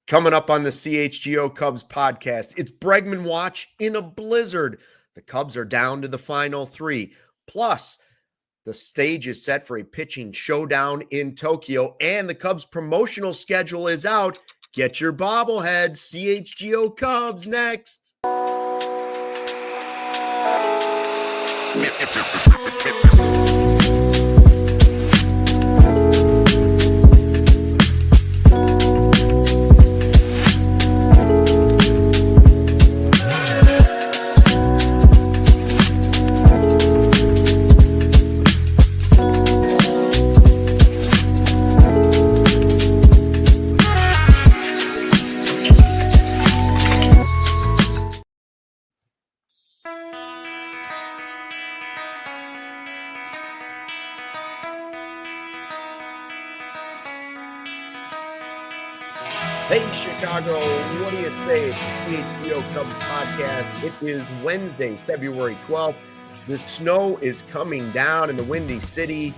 Coming up on the CHGO Cubs podcast, it's Bregman Watch in a blizzard. The Cubs are down to the final three. Plus, the stage is set for a pitching showdown in Tokyo, and the Cubs promotional schedule is out. Get your bobblehead. CHGO Cubs next. Hey, Chicago, what do you say? It's the CHGO Cubs Podcast. It is Wednesday, February 12th. The snow is coming down in the Windy City.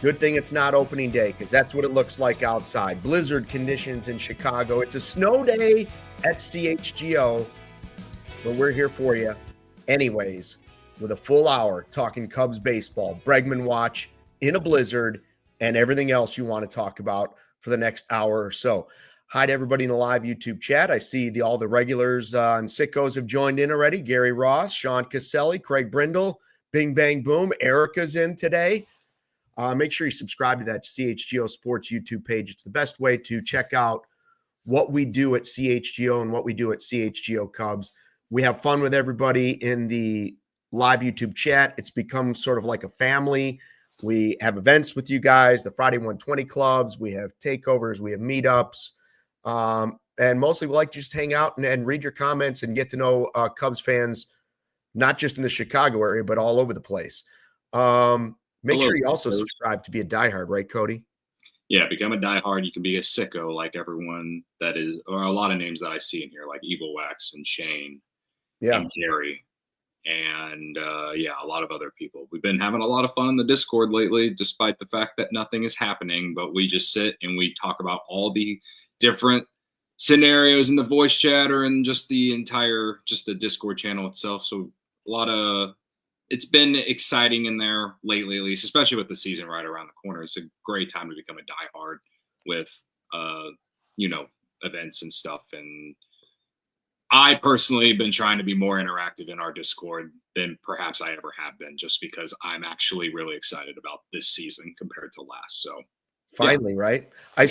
Good thing it's not opening day, because that's what it looks like outside. Blizzard conditions in Chicago. It's a snow day at CHGO, but we're here for you anyways with a full hour talking Cubs baseball, Bregman Watch in a blizzard, and everything else you want to talk about for the next hour or so. Hi to everybody in the live YouTube chat. I see all the regulars and sickos have joined in already. Gary Ross, Sean Caselli, Craig Brindle, Bing Bang Boom. Erica's in today. Make sure you subscribe to that CHGO Sports YouTube page. It's the best way to check out what we do at CHGO and what we do at CHGO Cubs. We have fun with everybody in the live YouTube chat. It's become sort of like a family. We have events with you guys, the Friday 120 clubs. We have takeovers. We have meetups. And mostly we like to just hang out and read your comments and get to know Cubs fans, not just in the Chicago area, but all over the place. Make sure you also subscribe to be a diehard, right, Cody? Yeah, become a diehard. You can be a sicko like everyone that is, or a lot of names that I see in here, like Evil Wax and Shane and Gary and a lot of other people. We've been having a lot of fun in the Discord lately, despite the fact that nothing is happening, but we just sit and we talk about all the different scenarios in the voice chatter and just the Discord channel itself. So it's been exciting in there lately, at least, especially with the season right around the corner. It's a great time to become a diehard with, events and stuff. And I personally have been trying to be more interactive in our Discord than perhaps I ever have been, just because I'm actually really excited about this season compared to last. So finally, yeah. Right? I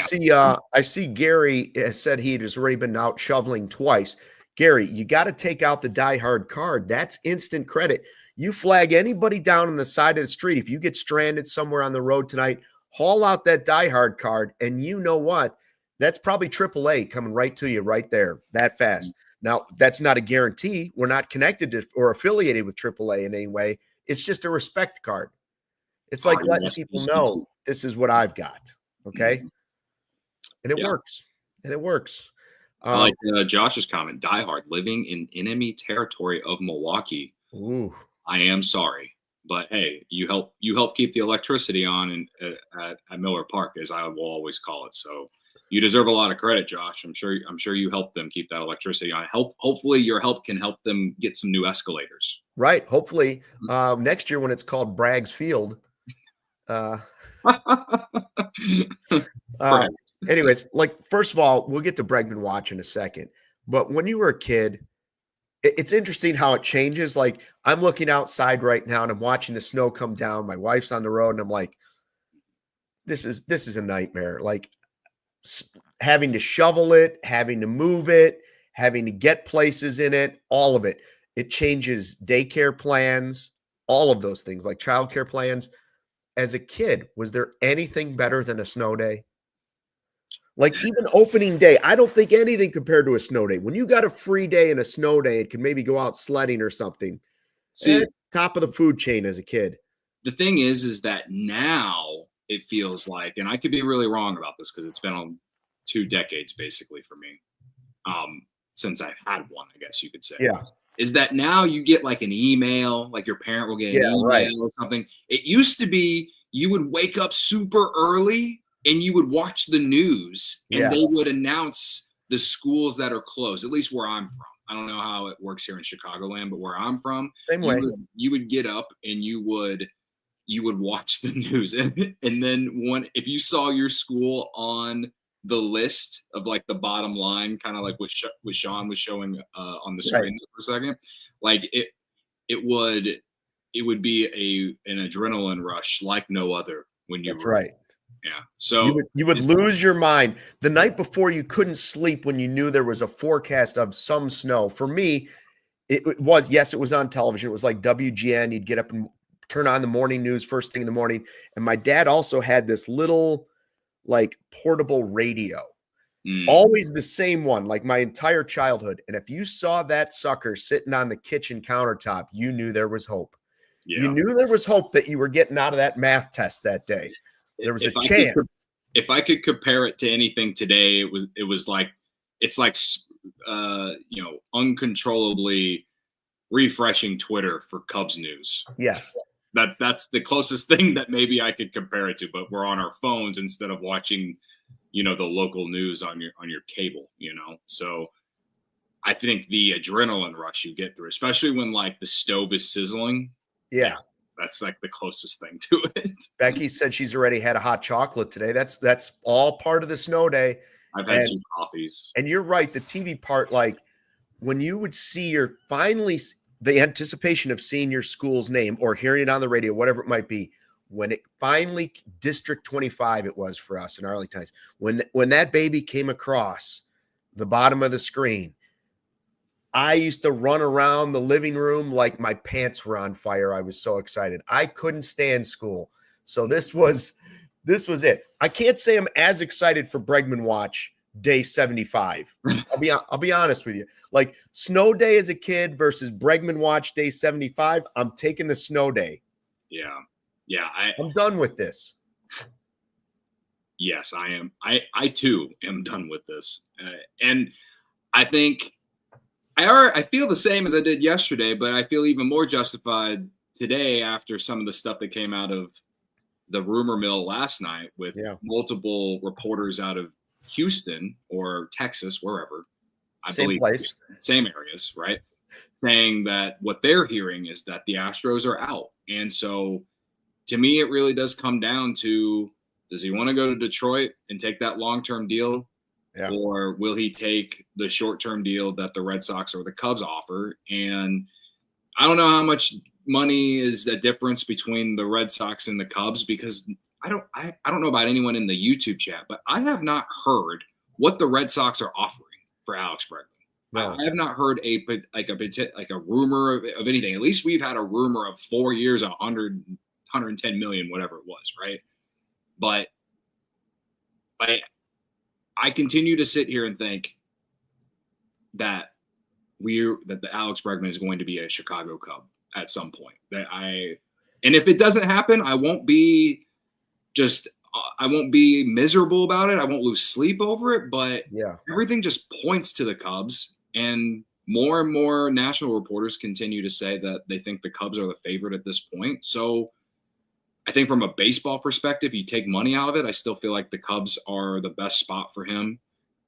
see Gary has said he has already been out shoveling twice. Gary, you got to take out the diehard card. That's instant credit. You flag anybody down on the side of the street. If you get stranded somewhere on the road tonight, haul out that diehard card, and you know what? That's probably AAA coming right to you right there that fast. Now, that's not a guarantee. We're not connected to or affiliated with AAA in any way. It's just a respect card. It's like letting people know this is what I've got, okay? And it works. And it works. I like Josh's comment, diehard, living in enemy territory of Milwaukee. Ooh. I am sorry. But, hey, you help keep the electricity on at Miller Park, as I will always call it. So you deserve a lot of credit, Josh. I'm sure you helped them keep that electricity on. Hopefully your help can help them get some new escalators. Right. Hopefully next year when it's called Bragg's Field. Anyways, first of all, we'll get to Bregman Watch in a second. But when you were a kid, it's interesting how it changes. Like, I'm looking outside right now and I'm watching the snow come down. My wife's on the road and I'm like, this is a nightmare. Like, having to shovel it, having to move it, having to get places in it, all of it. It changes daycare plans, all of those things, like childcare plans. As a kid, was there anything better than a snow day? Like, even opening day, I don't think anything compared to a snow day. When you got a free day and a snow day, it can maybe go out sledding or something. See, top of the food chain as a kid. The thing is that now it feels like, and I could be really wrong about this because it's been on 2 decades basically for me, since I've had one, I guess you could say. Yeah. Is that now you get like an email, like your parent will get an email or something. It used to be you would wake up super early and you would watch the news and they would announce the schools that are close, at least where I'm from. I don't know how it works here in Chicagoland, but where I'm from, same way. You would get up and you would watch the news, and then if you saw your school on the list of like the bottom line, kind of like what Sean was showing on the screen for a second, like it would be an adrenaline rush like no other when you were right. Yeah. So you would lose your mind. The night before, you couldn't sleep when you knew there was a forecast of some snow. For me, it was on television. It was like WGN. You'd get up and turn on the morning news first thing in the morning. And my dad also had this little like portable radio, always the same one, like my entire childhood. And if you saw that sucker sitting on the kitchen countertop, you knew there was hope. Yeah. You knew there was hope that you were getting out of that math test that day. There was a chance. If I could compare it to anything today, it was like uncontrollably refreshing Twitter for Cubs news. Yes. That's the closest thing that maybe I could compare it to, but we're on our phones instead of watching, the local news on your cable, So I think the adrenaline rush you get through, especially when like the stove is sizzling. Yeah. That's like the closest thing to it. Becky said she's already had a hot chocolate today. That's all part of the snow day. I've had 2 coffees. And you're right. The TV part, like when you would see the anticipation of seeing your school's name or hearing it on the radio, whatever it might be, when it finally, District 25 it was for us in Arlington, when that baby came across the bottom of the screen, I used to run around the living room like my pants were on fire. I was so excited. I couldn't stand school. So this was it. I can't say I'm as excited for Bregman Watch day 75. I'll be honest with you. Like snow day as a kid versus Bregman Watch day 75, I'm taking the snow day. Yeah. Yeah. I'm done with this. Yes, I am. I too am done with this. And I think I feel the same as I did yesterday, but I feel even more justified today after some of the stuff that came out of the rumor mill last night with multiple reporters out of Houston or Texas, wherever. Same place. Same areas, right? Saying that what they're hearing is that the Astros are out. And so to me, it really does come down to, does he want to go to Detroit and take that long-term deal? Yeah. Or will he take the short-term deal that the Red Sox or the Cubs offer? And I don't know how much money is the difference between the Red Sox and the Cubs, because I don't know about anyone in the YouTube chat, but I have not heard what the Red Sox are offering for Alex Bregman. No. I have not heard a rumor of anything. At least we've had a rumor of 4 years, 110 million, whatever it was, right? But I continue to sit here and think that the Alex Bregman is going to be a Chicago Cub at some point. And if it doesn't happen, I won't be miserable about it. I won't lose sleep over it, but everything just points to the Cubs, and more national reporters continue to say that they think the Cubs are the favorite at this point. So I think from a baseball perspective, you take money out of it, I still feel like the Cubs are the best spot for him.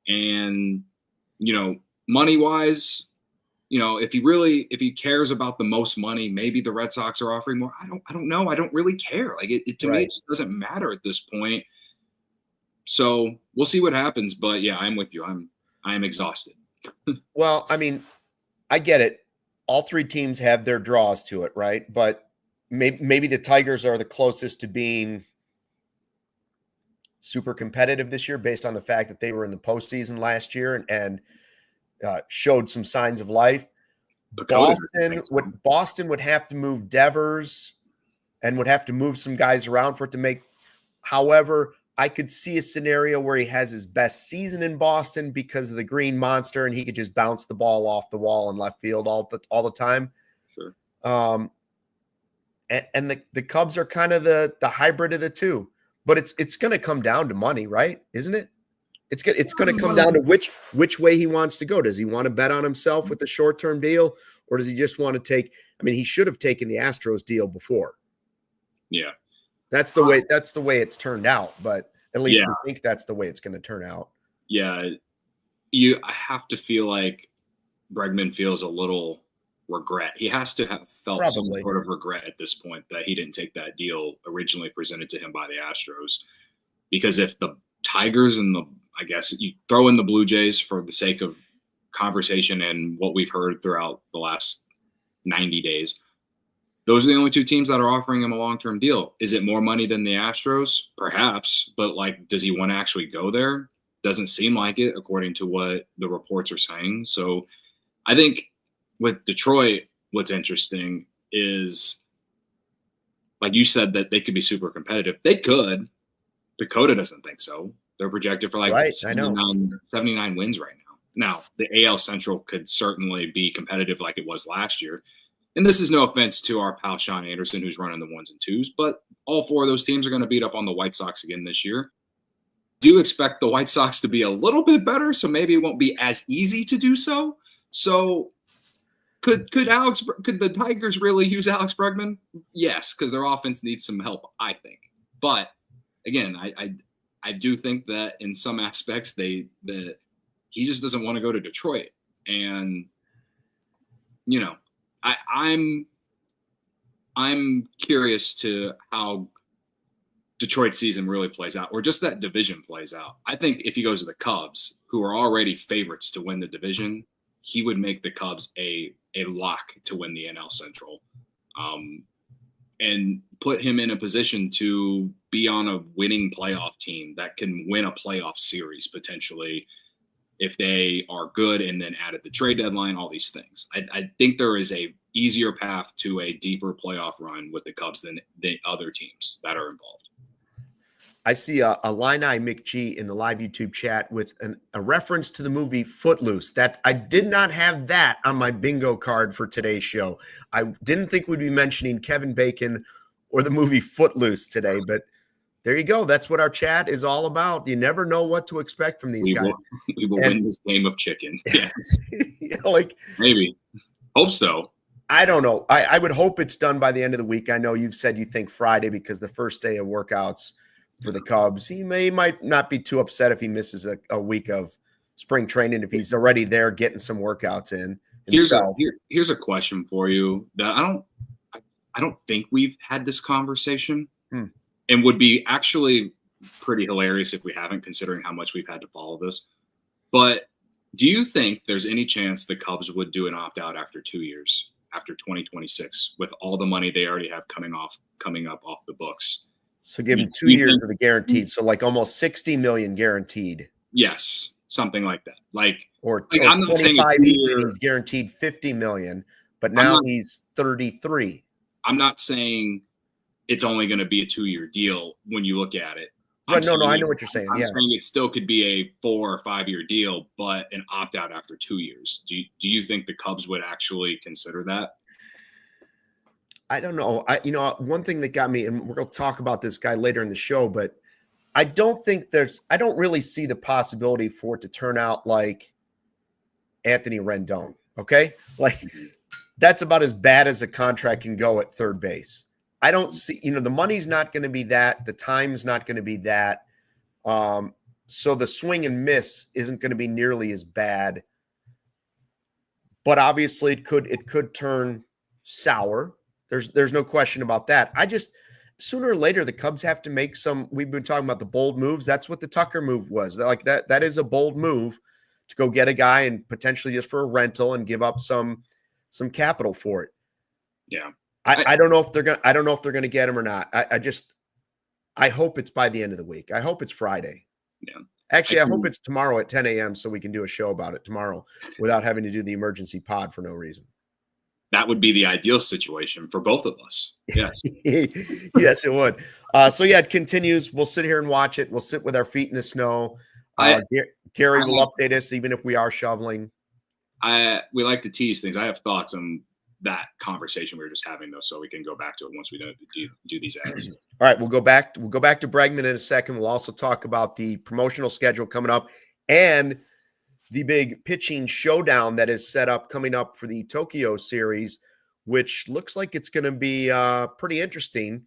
And, money-wise, if he cares about the most money, maybe the Red Sox are offering more. I don't know. I don't really care. Like to me, it just doesn't matter at this point. So we'll see what happens. But yeah, I'm with you. I am exhausted. Well, I mean, I get it. All 3 teams have their draws to it, right? But maybe the Tigers are the closest to being super competitive this year based on the fact that they were in the postseason last year and showed some signs of life. Boston would have to move Devers and would have to move some guys around for it to make. However, I could see a scenario where he has his best season in Boston because of the green monster and he could just bounce the ball off the wall in left field all the time. Sure. And the Cubs are kind of the hybrid of the two, but it's going to come down to money, right? Isn't it? It's going to come down to which way he wants to go. Does he want to bet on himself with the short-term deal, or does he just want to take? I mean, he should have taken the Astros deal before. Yeah, that's the way it's turned out. But at least we think that's the way it's going to turn out. Yeah, I have to feel like Bregman feels a little regret. He has to have felt some sort of regret at this point that he didn't take that deal originally presented to him by the Astros. Because if the Tigers and I guess you throw in the Blue Jays for the sake of conversation and what we've heard throughout the last 90 days, those are the only two teams that are offering him a long-term deal. Is it more money than the Astros? Perhaps, but like, does he want to actually go there? Doesn't seem like it, according to what the reports are saying. So I think with Detroit, what's interesting is, like you said, that they could be super competitive. They could. Dakota doesn't think so. They're projected for like 79 wins right now. Now, the AL Central could certainly be competitive like it was last year. And this is no offense to our pal Sean Anderson, who's running the 1s and 2s, but all four of those teams are going to beat up on the White Sox again this year. Do expect the White Sox to be a little bit better, so maybe it won't be as easy to do so. So could the Tigers really use Alex Bregman? Yes, because their offense needs some help, I think. But again, I do think that in some aspects he just doesn't want to go to Detroit. And I'm curious to how Detroit season really plays out, or just that division plays out. I think if he goes to the Cubs, who are already favorites to win the division, he would make the Cubs a lock to win the NL Central, and put him in a position to be on a winning playoff team that can win a playoff series potentially if they are good, and then add at the trade deadline, all these things. I think there is a easier path to a deeper playoff run with the Cubs than the other teams that are involved. I see a Illini McGee in the live YouTube chat with a reference to the movie Footloose. That I did not have that on my bingo card for today's show. I didn't think we'd be mentioning Kevin Bacon or the movie Footloose today, but there you go. That's what our chat is all about. You never know what to expect from these guys. We will win this game of chicken. Yes. Maybe. Hope so. I don't know. I would hope it's done by the end of the week. I know you've said you think Friday because the first day of workouts for the Cubs. He might not be too upset if he misses a week of spring training if he's already there getting some workouts in. Here's a question for you that I don't think we've had this conversation, and would be actually pretty hilarious if we haven't, considering how much we've had to follow this. But do you think there's any chance the Cubs would do an opt-out after 2 years, after 2026, with all the money they already have coming up off the books? So give him 2 years of the guaranteed. So like almost $60 million guaranteed. Yes, something like that. Or I'm not saying he's guaranteed $50 million, but now he's 33. I'm not saying it's only going to be a 2-year deal when you look at it. Right, no, I know what you're saying. I'm saying it still could be a 4 or 5 year deal, but an opt out after 2 years. Do you think the Cubs would actually consider that? I don't know. One thing that got me, and we're going to talk about this guy later in the show, but I don't really see the possibility for it to turn out like Anthony Rendon. Okay. Like that's about as bad as a contract can go at third base. I don't see, the money's not going to be that. The time's not going to be that. So the swing and miss isn't going to be nearly as bad. But obviously it could turn sour. There's no question about that. Sooner or later, the Cubs have to make we've been talking about the bold moves. That's what the Tucker move was. Like that is a bold move to go get a guy and potentially just for a rental and give up some capital for it. Yeah. I don't know if they're gonna get him or not. I hope it's by the end of the week. I hope it's Friday. Yeah. Actually, I hope it's tomorrow at 10 a.m. so we can do a show about it tomorrow without having to do the emergency pod for no reason. That would be the ideal situation for both of us. Yes. Yes, it would. So yeah, it continues. We'll sit here and watch it. We'll sit with our feet in the snow. Gary will update us even if we are shoveling. We like to tease things. I have thoughts on that conversation we were just having, though, so we can go back to it once we do these ads. All right, we'll go back to Bregman in a second. We'll also talk about the promotional schedule coming up and the big pitching showdown that is set up coming up for the Tokyo series, which looks like it's going to be pretty interesting.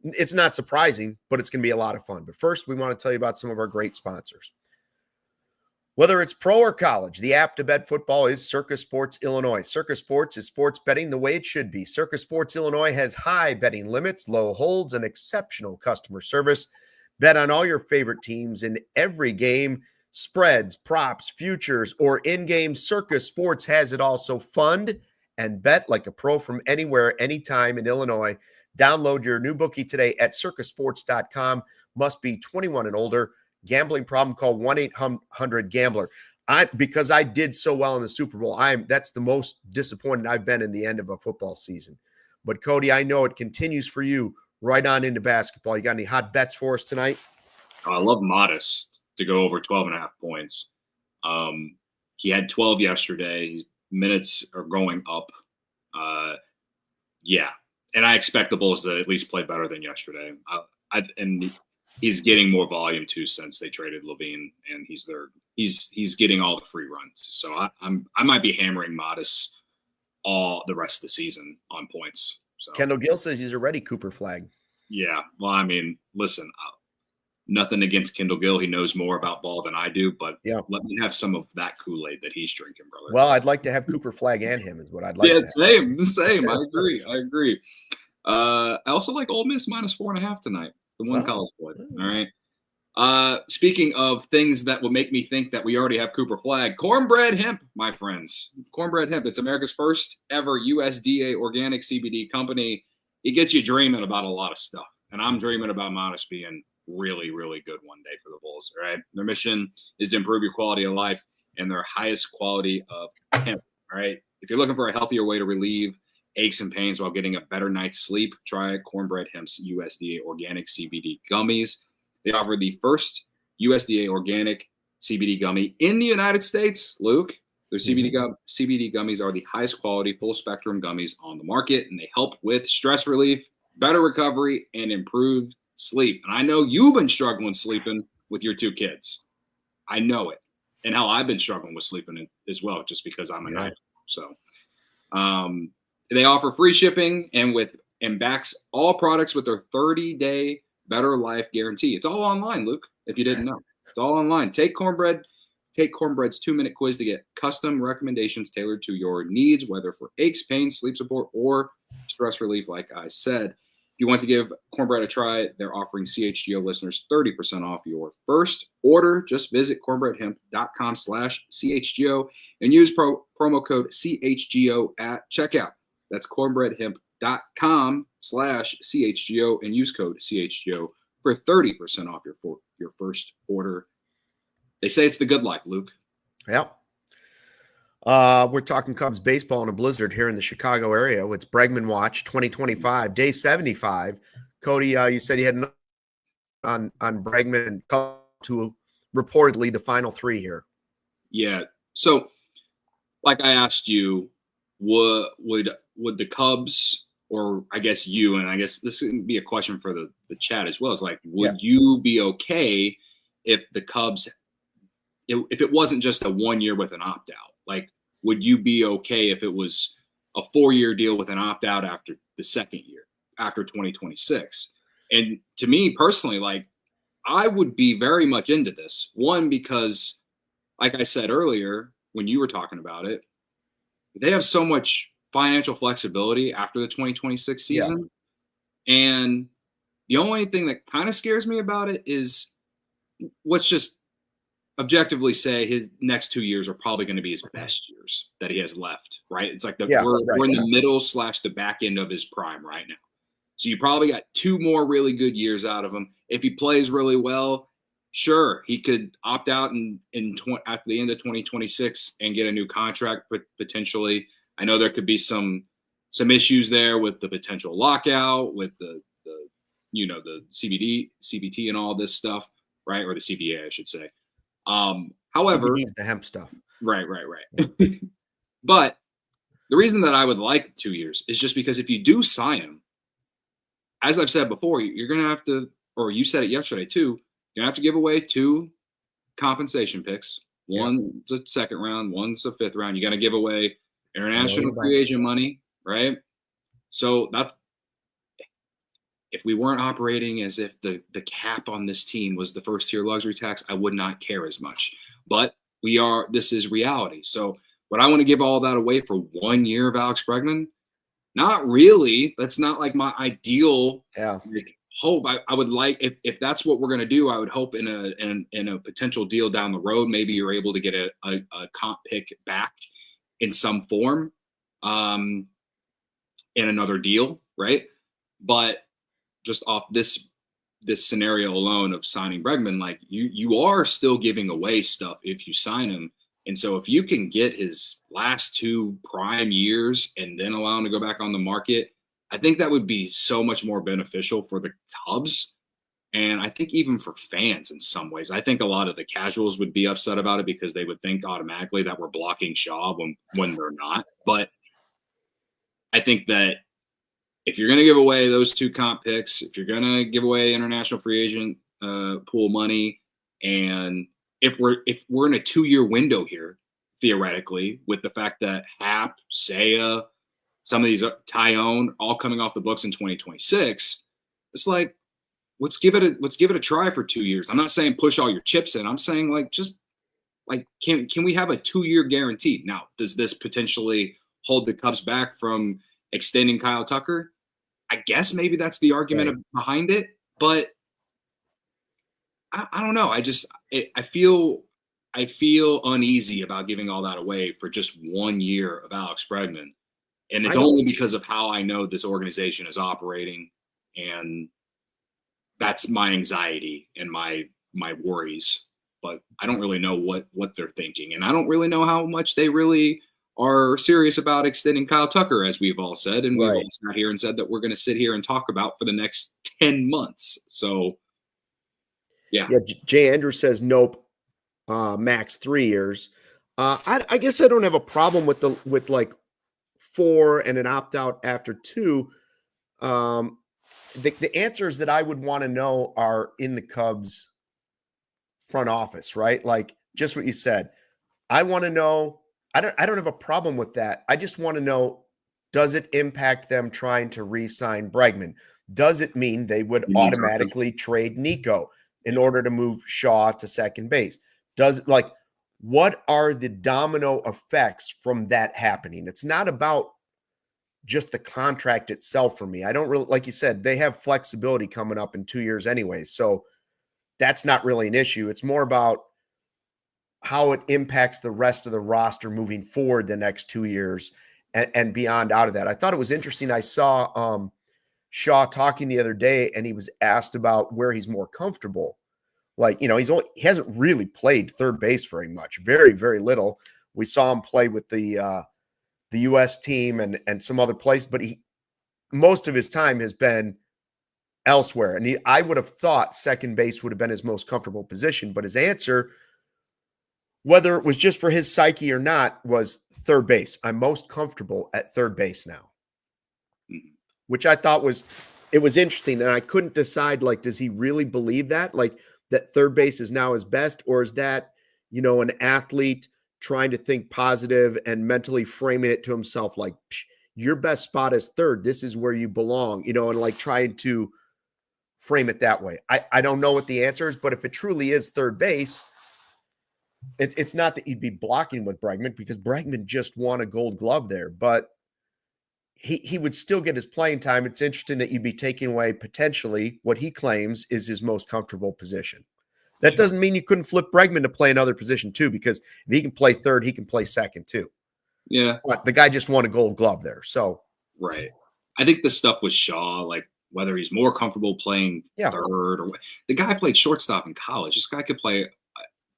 It's not surprising, but it's going to be a lot of fun. But first, we want to tell you about some of our great sponsors. Whether it's pro or college, the app to bet football is Circa Sports Illinois. Circa Sports is sports betting the way it should be. Circa Sports Illinois has high betting limits, low holds, and exceptional customer service. Bet on all your favorite teams in every game, spreads, props, futures, or in-game. Circa Sports has it all. So fund and bet like a pro from anywhere, anytime in Illinois. Download your new bookie today at circasports.com. Must be 21 and older. Gambling problem, call 1-800-GAMBLER. Because I did so well in the Super Bowl, that's the most disappointed I've been in the end of a football season. But Cody, I know it continues for you right on into basketball. You got any hot bets for us tonight? I love Modest to go over 12.5 points. He had 12 yesterday. Minutes are going up. Yeah. And I expect the Bulls to at least play better than yesterday. And he's getting more volume too since they traded Levine, and he's getting all the free runs. So I might be hammering Modest all the rest of the season on points. So Kendall Gill says he's a ready Cooper flag. Yeah. Well, I mean, listen, nothing against Kendall Gill. He knows more about ball than I do, but let me have some of that Kool-Aid that he's drinking, brother. Well, I'd like to have Cooper flag and him is what I'd like. Yeah, same. I agree. I also like Ole Miss -4.5 tonight. The one college boy. All right. Speaking of things that will make me think that we already have Cooper flag, cornbread hemp, my friends. Cornbread hemp. It's America's first ever USDA organic CBD company. It gets you dreaming about a lot of stuff. And I'm dreaming about Modest being really, really good one day for the Bulls. All right. Their mission is to improve your quality of life and their highest quality of hemp. All right. If you're looking for a healthier way to relieve aches and pains while getting a better night's sleep, try Cornbread Hemp's USDA organic CBD gummies. They offer the first USDA organic CBD gummy in the United States. Luke, their CBD gummies are the highest quality, full spectrum gummies on the market, and they help with stress relief, better recovery, and improved sleep. And I know you've been struggling sleeping with your two kids. I know it. And how I've been struggling with sleeping as well, just because I'm a night owl. So they offer free shipping and backs all products with their 30-day better life guarantee. It's all online, Luke, if you didn't know. It's all online. Take Cornbread's 2-minute quiz to get custom recommendations tailored to your needs, whether for aches, pains, sleep support, or stress relief, like I said. If you want to give Cornbread a try, they're offering CHGO listeners 30% off your first order. Just visit cornbreadhemp.com/CHGO and use promo code CHGO at checkout. That's cornbreadhemp.com/CHGO and use code CHGO for 30% off your first order. They say it's the good life, Luke. Yep. We're talking Cubs baseball in a blizzard here in the Chicago area. It's Bregman Watch 2025, day 75. Cody, you said you had on Bregman and to reportedly the final three here. Yeah. So, like I asked you, would the Cubs, or I guess you, and I guess this can be a question for the chat as well, is like, would you be okay if the Cubs, if it wasn't just a 1 year with an opt-out? Like, would you be okay if it was a 4-year deal with an opt-out after the second year, after 2026? And to me personally, like, I would be very much into this. One, because like I said earlier, when you were talking about it, they have so much financial flexibility after the 2026 season. Yeah. And the only thing that kind of scares me about it is, let's just objectively say his next 2 years are probably going to be his best years that he has left, right? It's like we're in the middle / the back end of his prime right now. So you probably got 2 more really good years out of him. If he plays really well, sure, he could opt out at the end of 2026 and get a new contract, but potentially. I know there could be some issues there with the potential lockout, with the CBT and all this stuff, right? Or the CBA, I should say. However, CBT is the hemp stuff. Right. But the reason that I would like 2 years is just because if you do sign him, as I've said before, you're going to have to, or you said it yesterday too, you're going to have to give away 2 compensation picks. One's a second round, one's a 5th round. You got to give away international free agent money, right? So that, if we weren't operating as if the cap on this team was the first tier luxury tax, I would not care as much. But this is reality. So would I want to give all that away for 1 year of Alex Bregman? Not really. That's not like my ideal hope. I would like, if that's what we're going to do, I would hope in a potential deal down the road, maybe you're able to get a comp pick back in some form in another deal, right? But just off this scenario alone of signing Bregman, like you are still giving away stuff if you sign him. And so if you can get his last 2 prime years and then allow him to go back on the market, I think that would be so much more beneficial for the Cubs. And I think even for fans in some ways. I think a lot of the casuals would be upset about it because they would think automatically that we're blocking Shaw when they're not. But I think that if you're going to give away those 2 comp picks, if you're going to give away international free agent pool money, and if we're in a 2-year window here, theoretically, with the fact that Hap, Seiya, some of these Tyone all coming off the books in 2026, it's like, let's give it a try for 2 years. I'm not saying push all your chips in. I'm saying can we have a 2-year guarantee? Now, does this potentially hold the Cubs back from extending Kyle Tucker? I guess maybe that's the argument behind it, but I don't know. I feel uneasy about giving all that away for just 1 year of Alex Bregman. And it's only because of how I know this organization is operating. And that's my anxiety and my worries. But I don't really know what they're thinking. And I don't really know how much they really are serious about extending Kyle Tucker, as we've all said. And we've all sat here and said that we're going to sit here and talk about for the next 10 months. So, yeah. Jay Andrews says nope, max 3 years. I guess I don't have a problem with like 4 and an opt out after 2. The answers that I would want to know are in the Cubs front office, right? Like just what you said. I want to know. I don't have a problem with that. I just want to know, does it impact them trying to re-sign Bregman? Does it mean they would automatically trade Nico in order to move Shaw to second base? What are the domino effects from that happening? It's not about just the contract itself for me. I don't really, like you said, they have flexibility coming up in 2 years anyway. So that's not really an issue. It's more about how it impacts the rest of the roster moving forward the next 2 years and beyond out of that. I thought it was interesting. I saw Shaw talking the other day, and he was asked about where he's more comfortable. Like, he hasn't really played third base very much, very, very little. We saw him play with the U.S. team and some other place, but most of his time has been elsewhere. And I would have thought second base would have been his most comfortable position, but his answer, whether it was just for his psyche or not, was third base. I'm most comfortable at third base now, which I thought was interesting. And I couldn't decide, like, does he really believe that? Like, that third base is now his best, or is that, an athlete trying to think positive and mentally framing it to himself like, your best spot is third. This is where you belong, and like trying to frame it that way. I don't know what the answer is, but if it truly is third base, it's not that you'd be blocking with Bregman, because Bregman just won a Gold Glove there, but he would still get his playing time. It's interesting that you'd be taking away potentially what he claims is his most comfortable position. That doesn't mean you couldn't flip Bregman to play another position too, because if he can play third, he can play second too. Yeah. But the guy just won a Gold Glove there. So, right. I think the stuff with Shaw, like whether he's more comfortable playing third or the guy played shortstop in college. This guy could play,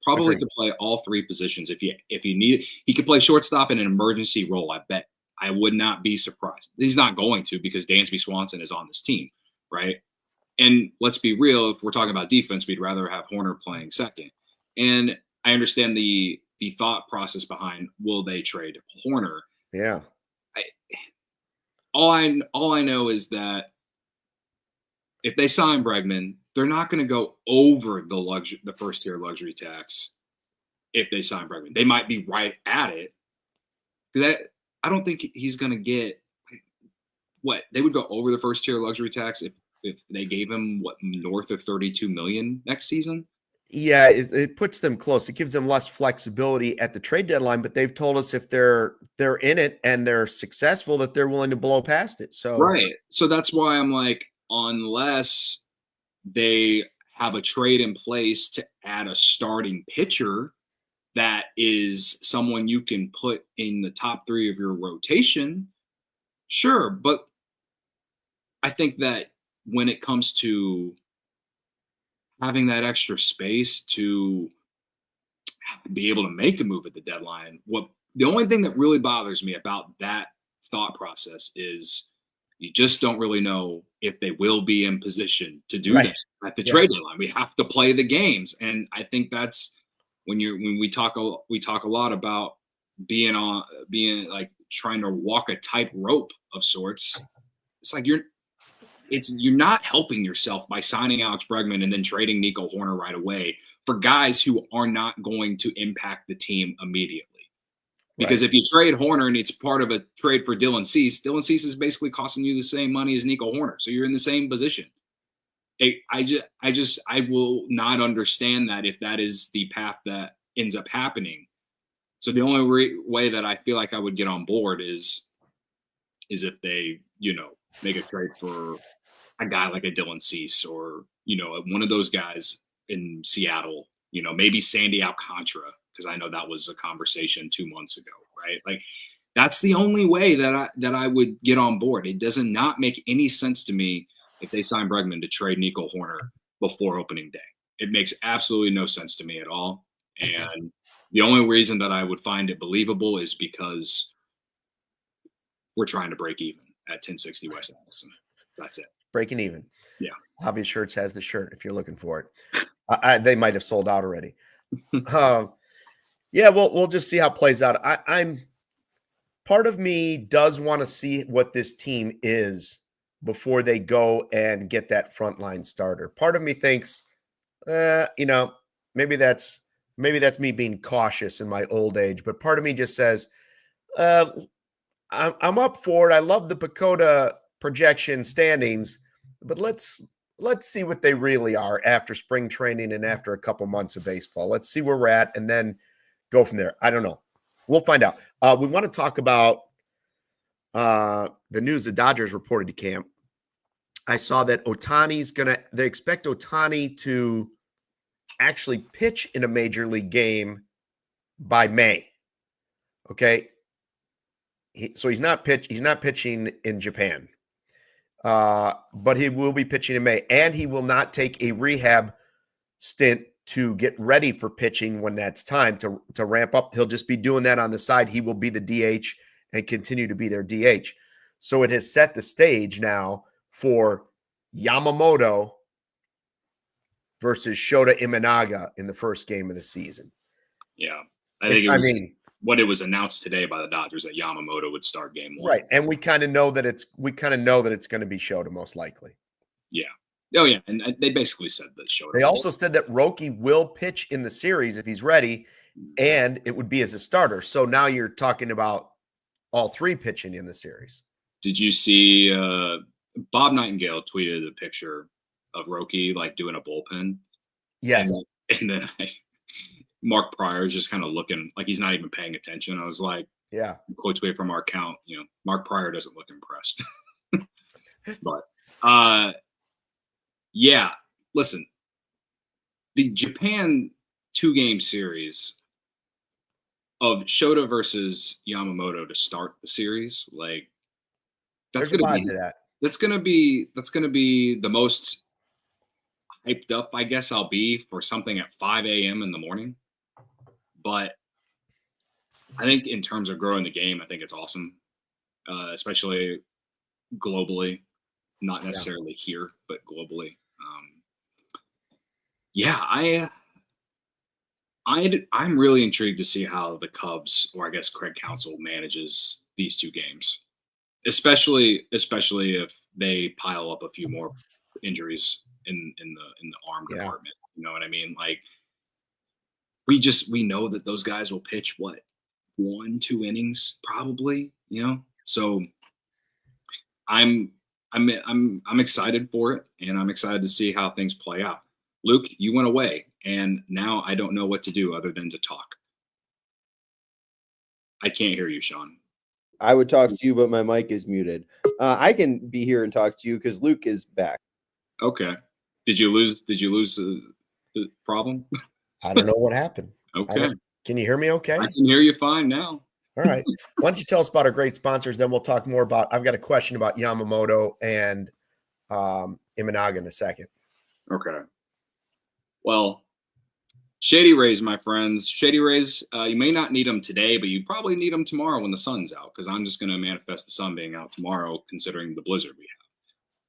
probably could play all 3 positions. If you need, he could play shortstop in an emergency role. I bet. I would not be surprised. He's not going to, because Dansby Swanson is on this team, right? And let's be real, if we're talking about defense, we'd rather have Horner playing second. And I understand the thought process behind, will they trade Horner? Yeah. All I know is that if they sign Bregman, they're not going to go over the first tier luxury tax. If they sign Bregman, they might be right at it. I don't think he's going to get what they would go over the first tier luxury tax if they gave him north of $32 million next season. Yeah, it puts them close. It gives them less flexibility at the trade deadline, but they've told us if they're in it and they're successful, that they're willing to blow past it. So right. So that's why I'm like, unless they have a trade in place to add a starting pitcher that is someone you can put in the top 3 of your rotation, sure. But I think that when it comes to having that extra space to be able to make a move at the deadline, the only thing that really bothers me about that thought process is you just don't really know if they will be in position to do that at the trade deadline. We have to play the games, and I think that's when we talk a lot about being like trying to walk a tightrope of sorts. It's like you're not helping yourself by signing Alex Bregman and then trading Nico Hoerner right away for guys who are not going to impact the team immediately. Because if you trade Hoerner and it's part of a trade for Dylan Cease is basically costing you the same money as Nico Hoerner. So you're in the same position. I will not understand that if that is the path that ends up happening. So the only way that I feel like I would get on board is if they, make a trade for a guy like a Dylan Cease or, one of those guys in Seattle, maybe Sandy Alcantara, because I know that was a conversation 2 months ago, right? Like that's the only way that I would get on board. It does not make any sense to me if they sign Bregman to trade Nico Hoerner before opening day. It makes absolutely no sense to me at all. And the only reason that I would find it believable is because we're trying to break even at 1060 West Allison. That's it. Breaking even. Yeah. Obvious Shirts has the shirt if you're looking for it. They might have sold out already. Yeah, we'll just see how it plays out. I'm part of me does want to see what this team is before they go and get that frontline starter. Part of me thinks, maybe that's me being cautious in my old age, but part of me just says, I'm up for it. I love the Pacoda projection standings, but let's see what they really are after spring training and after a couple months of baseball. Let's see where we're at and then go from there. I don't know. We'll find out. We want to talk about the news the Dodgers reported to camp. I saw that they expect Ohtani to actually pitch in a major league game by May. Okay. So he's not pitching in Japan. But he will be pitching in May, and he will not take a rehab stint to get ready for pitching when that's time to ramp up. He'll just be doing that on the side. He will be the DH and continue to be their DH. So it has set the stage now for Yamamoto versus Shota Imanaga in the first game of the season. Yeah. I think what it was announced today by the Dodgers that Yamamoto would start game 1. Right. And we kind of know that it's going to be Shota most likely. Yeah. Oh yeah. And they basically said that Shota. They also said that Roki will pitch in the series if he's ready, and it would be as a starter. So now you're talking about all 3 pitching in the series. Did you see Bob Nightingale tweeted a picture of Roki like doing a bullpen? Yes. And then Mark Pryor is just kind of looking like he's not even paying attention. I was like, yeah, quote tweet from our account, Mark Pryor doesn't look impressed. But yeah, listen, the Japan 2-game series of Shota versus Yamamoto to start the series, like that's going to be the most hyped up, I guess I'll be for something at 5 a.m. in the morning. But I think in terms of growing the game, I think it's awesome, especially globally, not necessarily here, but globally. I'm really intrigued to see how the Cubs, or I guess Craig Counsell, manages these 2 games, especially if they pile up a few more injuries in the arm department. You know what I mean? Like we know that those guys will pitch 1-2 innings probably, So I'm excited for it, and I'm excited to see how things play out. Luke, you went away. and now I don't know what to do other than to talk. I can't hear you, Sean. I would talk to you, but my mic is muted. I can be here and talk to you because Luke is back. Okay. Did you lose the problem? I don't know what happened. Okay. Can you hear me okay? I can hear you fine now. All right. Why don't you tell us about our great sponsors, then we'll talk more about, I've got a question about Yamamoto and Imanaga in a second. Okay. Well, Shady Rays, my friends. Shady Rays, you may not need them today, but you probably need them tomorrow when the sun's out, because I'm just going to manifest the sun being out tomorrow, considering the blizzard we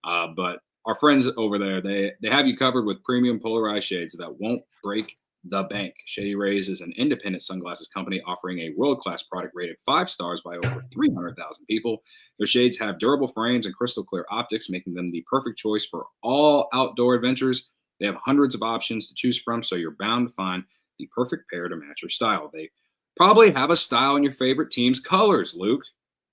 have. But our friends over there, they have you covered with premium polarized shades that won't break the bank. Shady Rays is an independent sunglasses company offering a world-class product rated 5 stars by over 300,000 people. Their shades have durable frames and crystal clear optics, making them the perfect choice for all outdoor adventures. They have hundreds of options to choose from, so you're bound to find the perfect pair to match your style. They probably have a style in your favorite team's colors, Luke.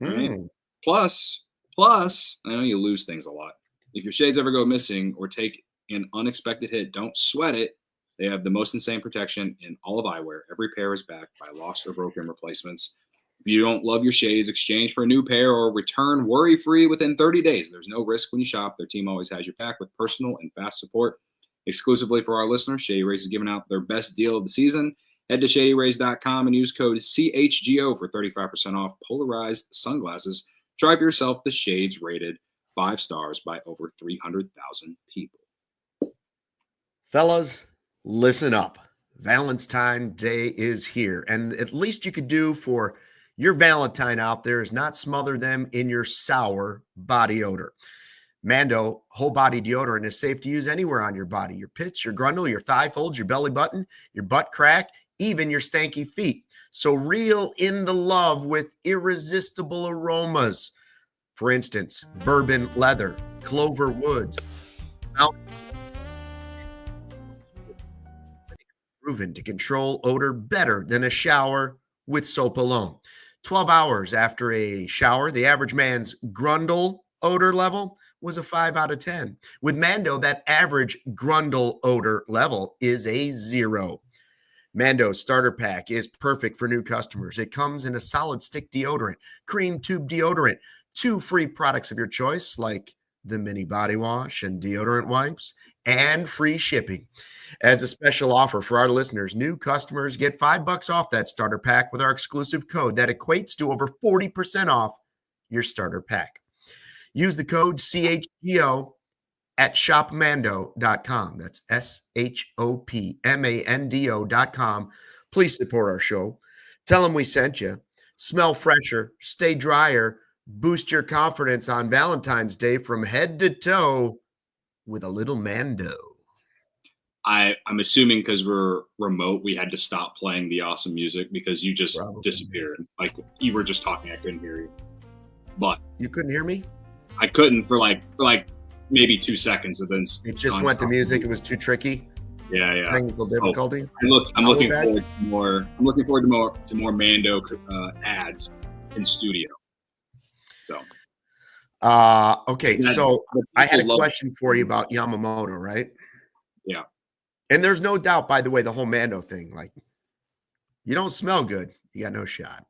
Right? Plus, I know you lose things a lot. If your shades ever go missing or take an unexpected hit, don't sweat it. They have the most insane protection in all of eyewear. Every pair is backed by lost or broken replacements. If you don't love your shades, exchange for a new pair or return worry-free within 30 days. There's no risk when you shop. Their team always has your back with personal and fast support. Exclusively for our listeners, Shady Rays is giving out their best deal of the season. Head to shadyrays.com and use code CHGO for 35% off polarized sunglasses. Try for yourself the shades rated 5 stars by over 300,000 people. Fellas, listen up. Valentine's Day is here, and at least you could do for your Valentine out there is not smother them in your sour body odor. Mando whole body deodorant is safe to use anywhere on your body. Your pits, your grundle, your thigh folds, your belly button, your butt crack, even your stanky feet. So reel in the love with irresistible aromas. For instance, bourbon leather, clover woods, proven to control odor better than a shower with soap alone. 12 hours after a shower, the average man's grundle odor level was a 5 out of 10. With Mando, that average grundle odor level is a 0. Mando's starter pack is perfect for new customers. It comes in a solid stick deodorant, cream tube deodorant, 2 free products of your choice like the mini body wash and deodorant wipes, and free shipping. As a special offer for our listeners, new customers get $5 off that starter pack with our exclusive code that equates to over 40% off your starter pack. Use the code CHGO at shopmando.com. That's SHOPMANDO.com. Please support our show. Tell them we sent you. Smell fresher, stay drier, boost your confidence on Valentine's Day from head to toe with a little Mando. I'm assuming because we're remote, we had to stop playing the awesome music because you just disappeared. Like you were just talking, I couldn't hear you. But you couldn't hear me? I couldn't for like maybe 2 seconds, and then it just went to music. It was too tricky. Yeah. Technical difficulties. I'm looking forward to more. I'm looking forward to more Mando ads in studio. So. Okay. So I had a question for you about Yamamoto, right? Yeah. And there's no doubt, by the way, the whole Mando thing, like you don't smell good. You got no shot.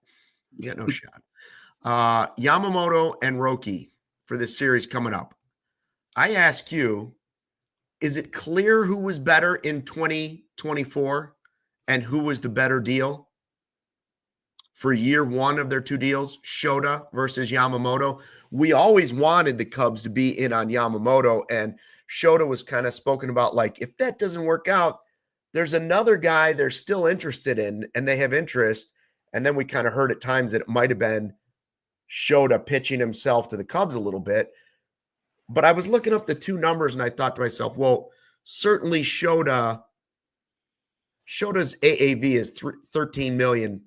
Yamamoto and Roki for this series coming up. I ask you, is it clear who was better in 2024 and who was the better deal for year one of their 2 deals, Shota versus Yamamoto? We always wanted the Cubs to be in on Yamamoto, and Shota was kind of spoken about like, if that doesn't work out, there's another guy they're still interested in, and they have interest. And then we kind of heard at times that it might have been Shota pitching himself to the Cubs a little bit. But I was looking up the 2 numbers, and I thought to myself, well, certainly Shota's AAV is 13 million,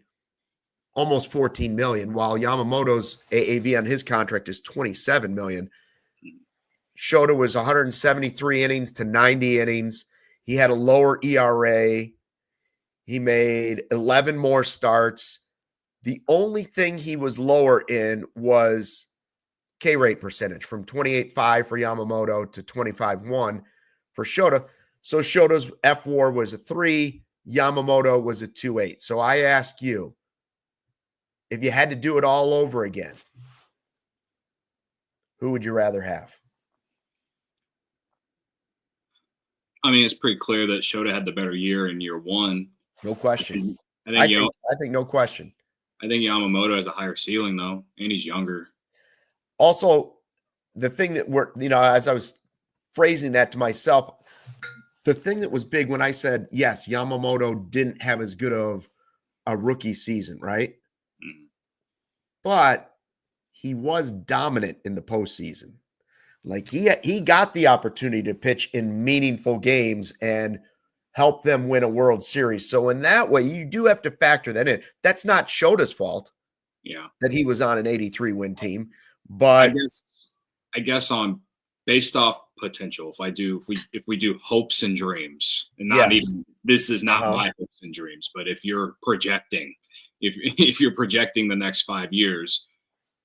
almost 14 million, while Yamamoto's AAV on his contract is 27 million. Shota was 173 innings to 90 innings. He had a lower ERA. He made 11 more starts. The only thing he was lower in was K rate percentage from 28.5 for Yamamoto to 25.1 for Shota. So Shota's F4 was a 3, Yamamoto was a 2.8. So I ask you, if you had to do it all over again, who would you rather have? I mean, it's pretty clear that Shota had the better year in year one. No question. I think no question. I think Yamamoto has a higher ceiling, though, and he's younger. Also, the thing that as I was phrasing that to myself, the thing that was big when I said, yes, Yamamoto didn't have as good of a rookie season, right? Mm-hmm. But he was dominant in the postseason. Like he got the opportunity to pitch in meaningful games and help them win a World Series. So in that way, you do have to factor that in. That's not Shota's fault. Yeah. That he was on an 83 win team. But I guess on based off potential, if we do hopes and dreams, and not even this is not my hopes and dreams, but if you're projecting, if you're projecting the next 5 years,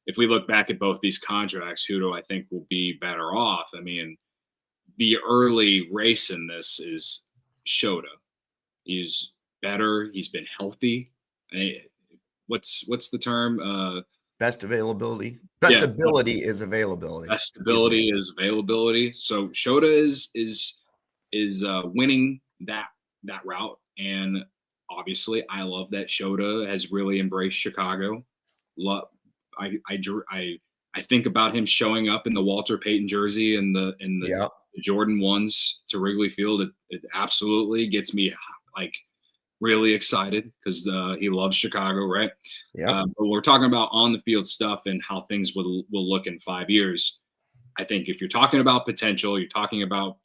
if we look back at both these contracts, who do I think will be better off? I mean, the early race in this is Shota. He's better. He's been healthy. What's the term? Best availability. Best ability is availability. Best ability is availability. So Shota is winning that route, and obviously, I love that Shota has really embraced Chicago. I think about him showing up in the Walter Payton jersey and the Jordan 1s to Wrigley Field. It absolutely gets me like really excited because he loves Chicago, right? Yeah. But we're talking about on the field stuff and how things will look in 5 years. I think if you're talking about potential, you're talking about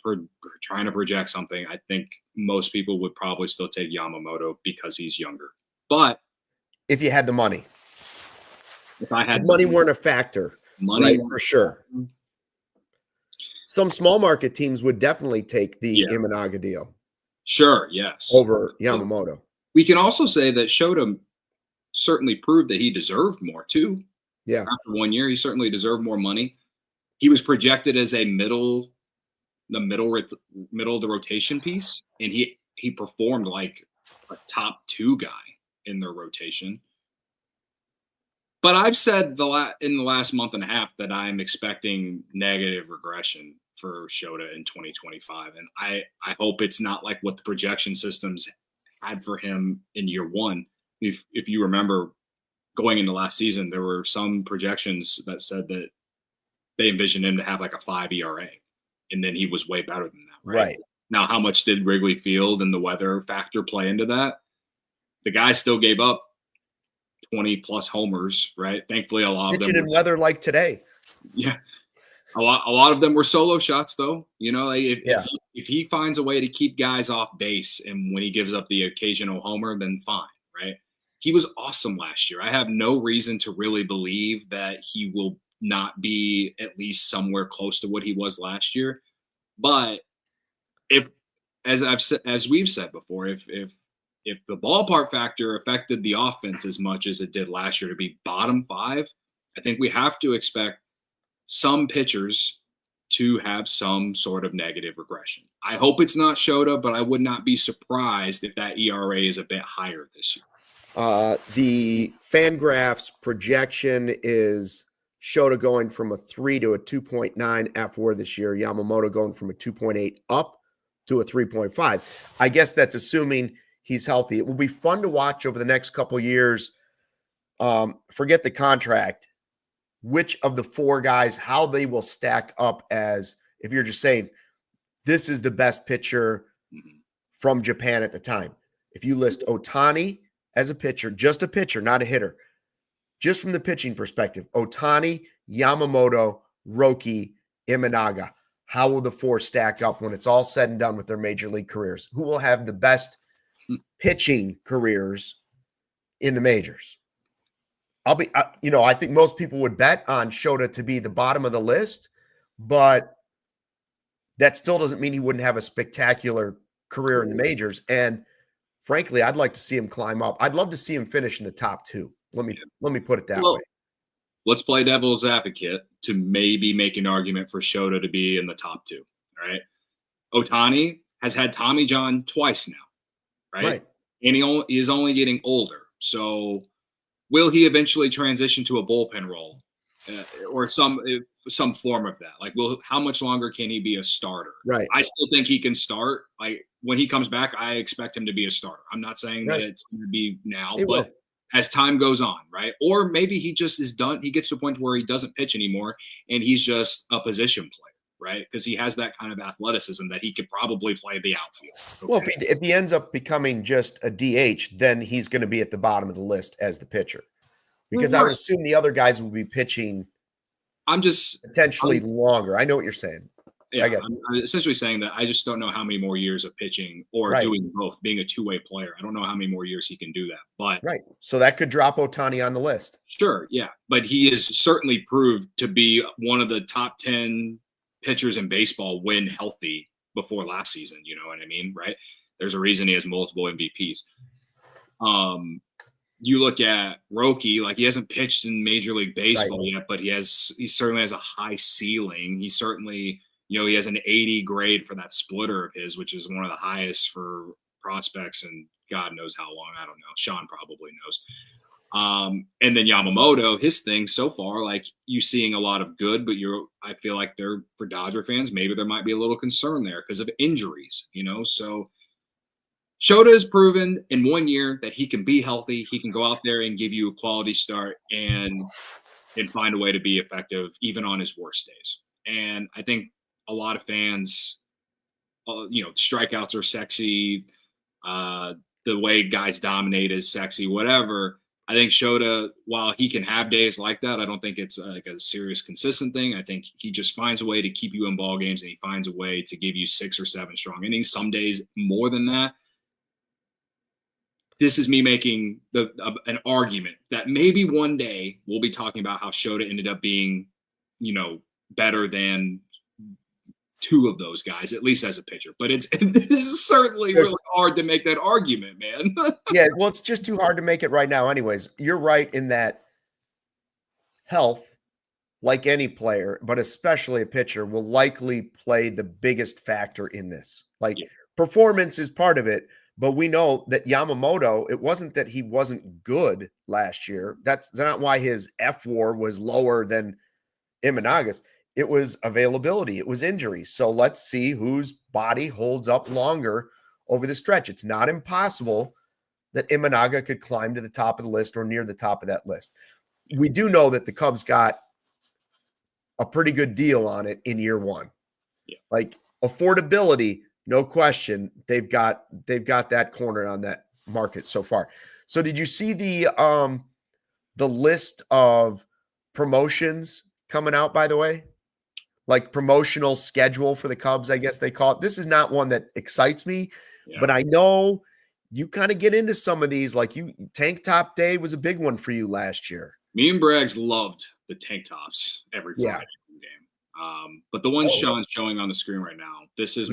trying to project something. I think most people would probably still take Yamamoto because he's younger. But if you had the money. If I had money weren't a factor, right, for sure. Some small market teams would definitely take the Imanaga deal. Sure, yes. Over Yamamoto. We can also say that Shota certainly proved that he deserved more too. Yeah. After 1 year, he certainly deserved more money. He was projected as a middle of the rotation piece, and he performed like a top 2 guy in their rotation. But I've said in the last month and a half that I'm expecting negative regression for Shota in 2025. And I hope it's not like what the projection systems had for him in year one. If you remember going into last season, there were some projections that said that they envisioned him to have like a 5 ERA. And then he was way better than that. Right. Now, how much did Wrigley Field and the weather factor play into that? The guy still gave up 20 plus homers, right? Thankfully, a lot of them in weather like today. Yeah. A lot of them were solo shots, though. You know, if he finds a way to keep guys off base, and when he gives up the occasional homer, then fine, right? He was awesome last year. I have no reason to really believe that he will not be at least somewhere close to what he was last year. But as we've said before, if the ballpark factor affected the offense as much as it did last year to be bottom 5, I think we have to expect some pitchers to have some sort of negative regression. I hope it's not Shota, but I would not be surprised if that ERA is a bit higher this year. The Fangraphs projection is Shota going from a 3 to a 2.9 F4 this year, Yamamoto going from a 2.8 up to a 3.5. I guess that's assuming he's healthy. It will be fun to watch over the next couple of years. Forget the contract. Which of the 4 guys, how they will stack up as, if you're just saying, this is the best pitcher from Japan at the time. If you list Ohtani as a pitcher, just a pitcher, not a hitter, just from the pitching perspective, Ohtani, Yamamoto, Roki, Imanaga, how will the 4 stack up when it's all said and done with their major league careers? Who will have the best pitching careers in the majors? I think most people would bet on Shota to be the bottom of the list, but that still doesn't mean he wouldn't have a spectacular career in the majors. And frankly, I'd like to see him climb up. I'd love to see him finish in the top 2. Let me put it that way. Let's play devil's advocate to maybe make an argument for Shota to be in the top 2. All right. Ohtani has had Tommy John twice now, right? And he is only getting older. So will he eventually transition to a bullpen role or some form of that? Like, how much longer can he be a starter? Right. I still think he can start. Like, when he comes back, I expect him to be a starter. I'm not saying that it's going to be now, but as time goes on, right? Or maybe he just is done. He gets to a point where he doesn't pitch anymore and he's just a position player, right? Because he has that kind of athleticism that he could probably play the outfield. Okay? Well, if he ends up becoming just a DH, then he's going to be at the bottom of the list as the pitcher. Because I would assume the other guys will be pitching potentially longer. I know what you're saying. Yeah, I'm essentially saying that I just don't know how many more years of pitching or doing both, being a two-way player. I don't know how many more years he can do that. But so that could drop Ohtani on the list. Sure, yeah. But he is certainly proved to be one of the top 10 pitchers in baseball when healthy before last season. You know what I mean, right? There's a reason he has multiple MVPs. You look at Roki, like he hasn't pitched in Major League Baseball yet, but he certainly has a high ceiling. He certainly, he has an 80 grade for that splitter of his, which is one of the highest for prospects, and God knows how long. I don't know. Sean probably knows. And then Yamamoto, his thing so far, like you seeing a lot of good, but I feel like for Dodger fans, maybe there might be a little concern there because of injuries, so Shota has proven in 1 year that he can be healthy. He can go out there and give you a quality start and find a way to be effective even on his worst days. And I think a lot of fans, strikeouts are sexy. The way guys dominate is sexy, whatever. I think Shota, while he can have days like that, I don't think it's like a serious consistent thing. I think he just finds a way to keep you in ball games, and he finds a way to give you 6 or 7 strong innings, some days more than that. This is me making an argument that maybe one day we'll be talking about how Shota ended up being, better than 2 of those guys, at least as a pitcher. But it's certainly really hard to make that argument, man. Yeah, well, it's just too hard to make it right now anyways. You're right in that health, like any player, but especially a pitcher, will likely play the biggest factor in this. Performance is part of it. But we know that Yamamoto, it wasn't that he wasn't good last year. That's not why his F-WAR was lower than Imanaga's. It was availability. It was injury. So let's see whose body holds up longer over the stretch. It's not impossible that Imanaga could climb to the top of the list or near the top of that list. We do know that the Cubs got a pretty good deal on it in year 1. Yeah. Like affordability, no question, they've got that corner on that market so far. So did you see the list of promotions coming out, by the way? Like promotional schedule for the Cubs, I guess they call it. This is not one that excites me, but I know you kind of get into some of these. Like Tank Top Day was a big one for you last year. Me and Braggs loved the tank tops every Friday game. But the one Sean's showing on the screen right now, this is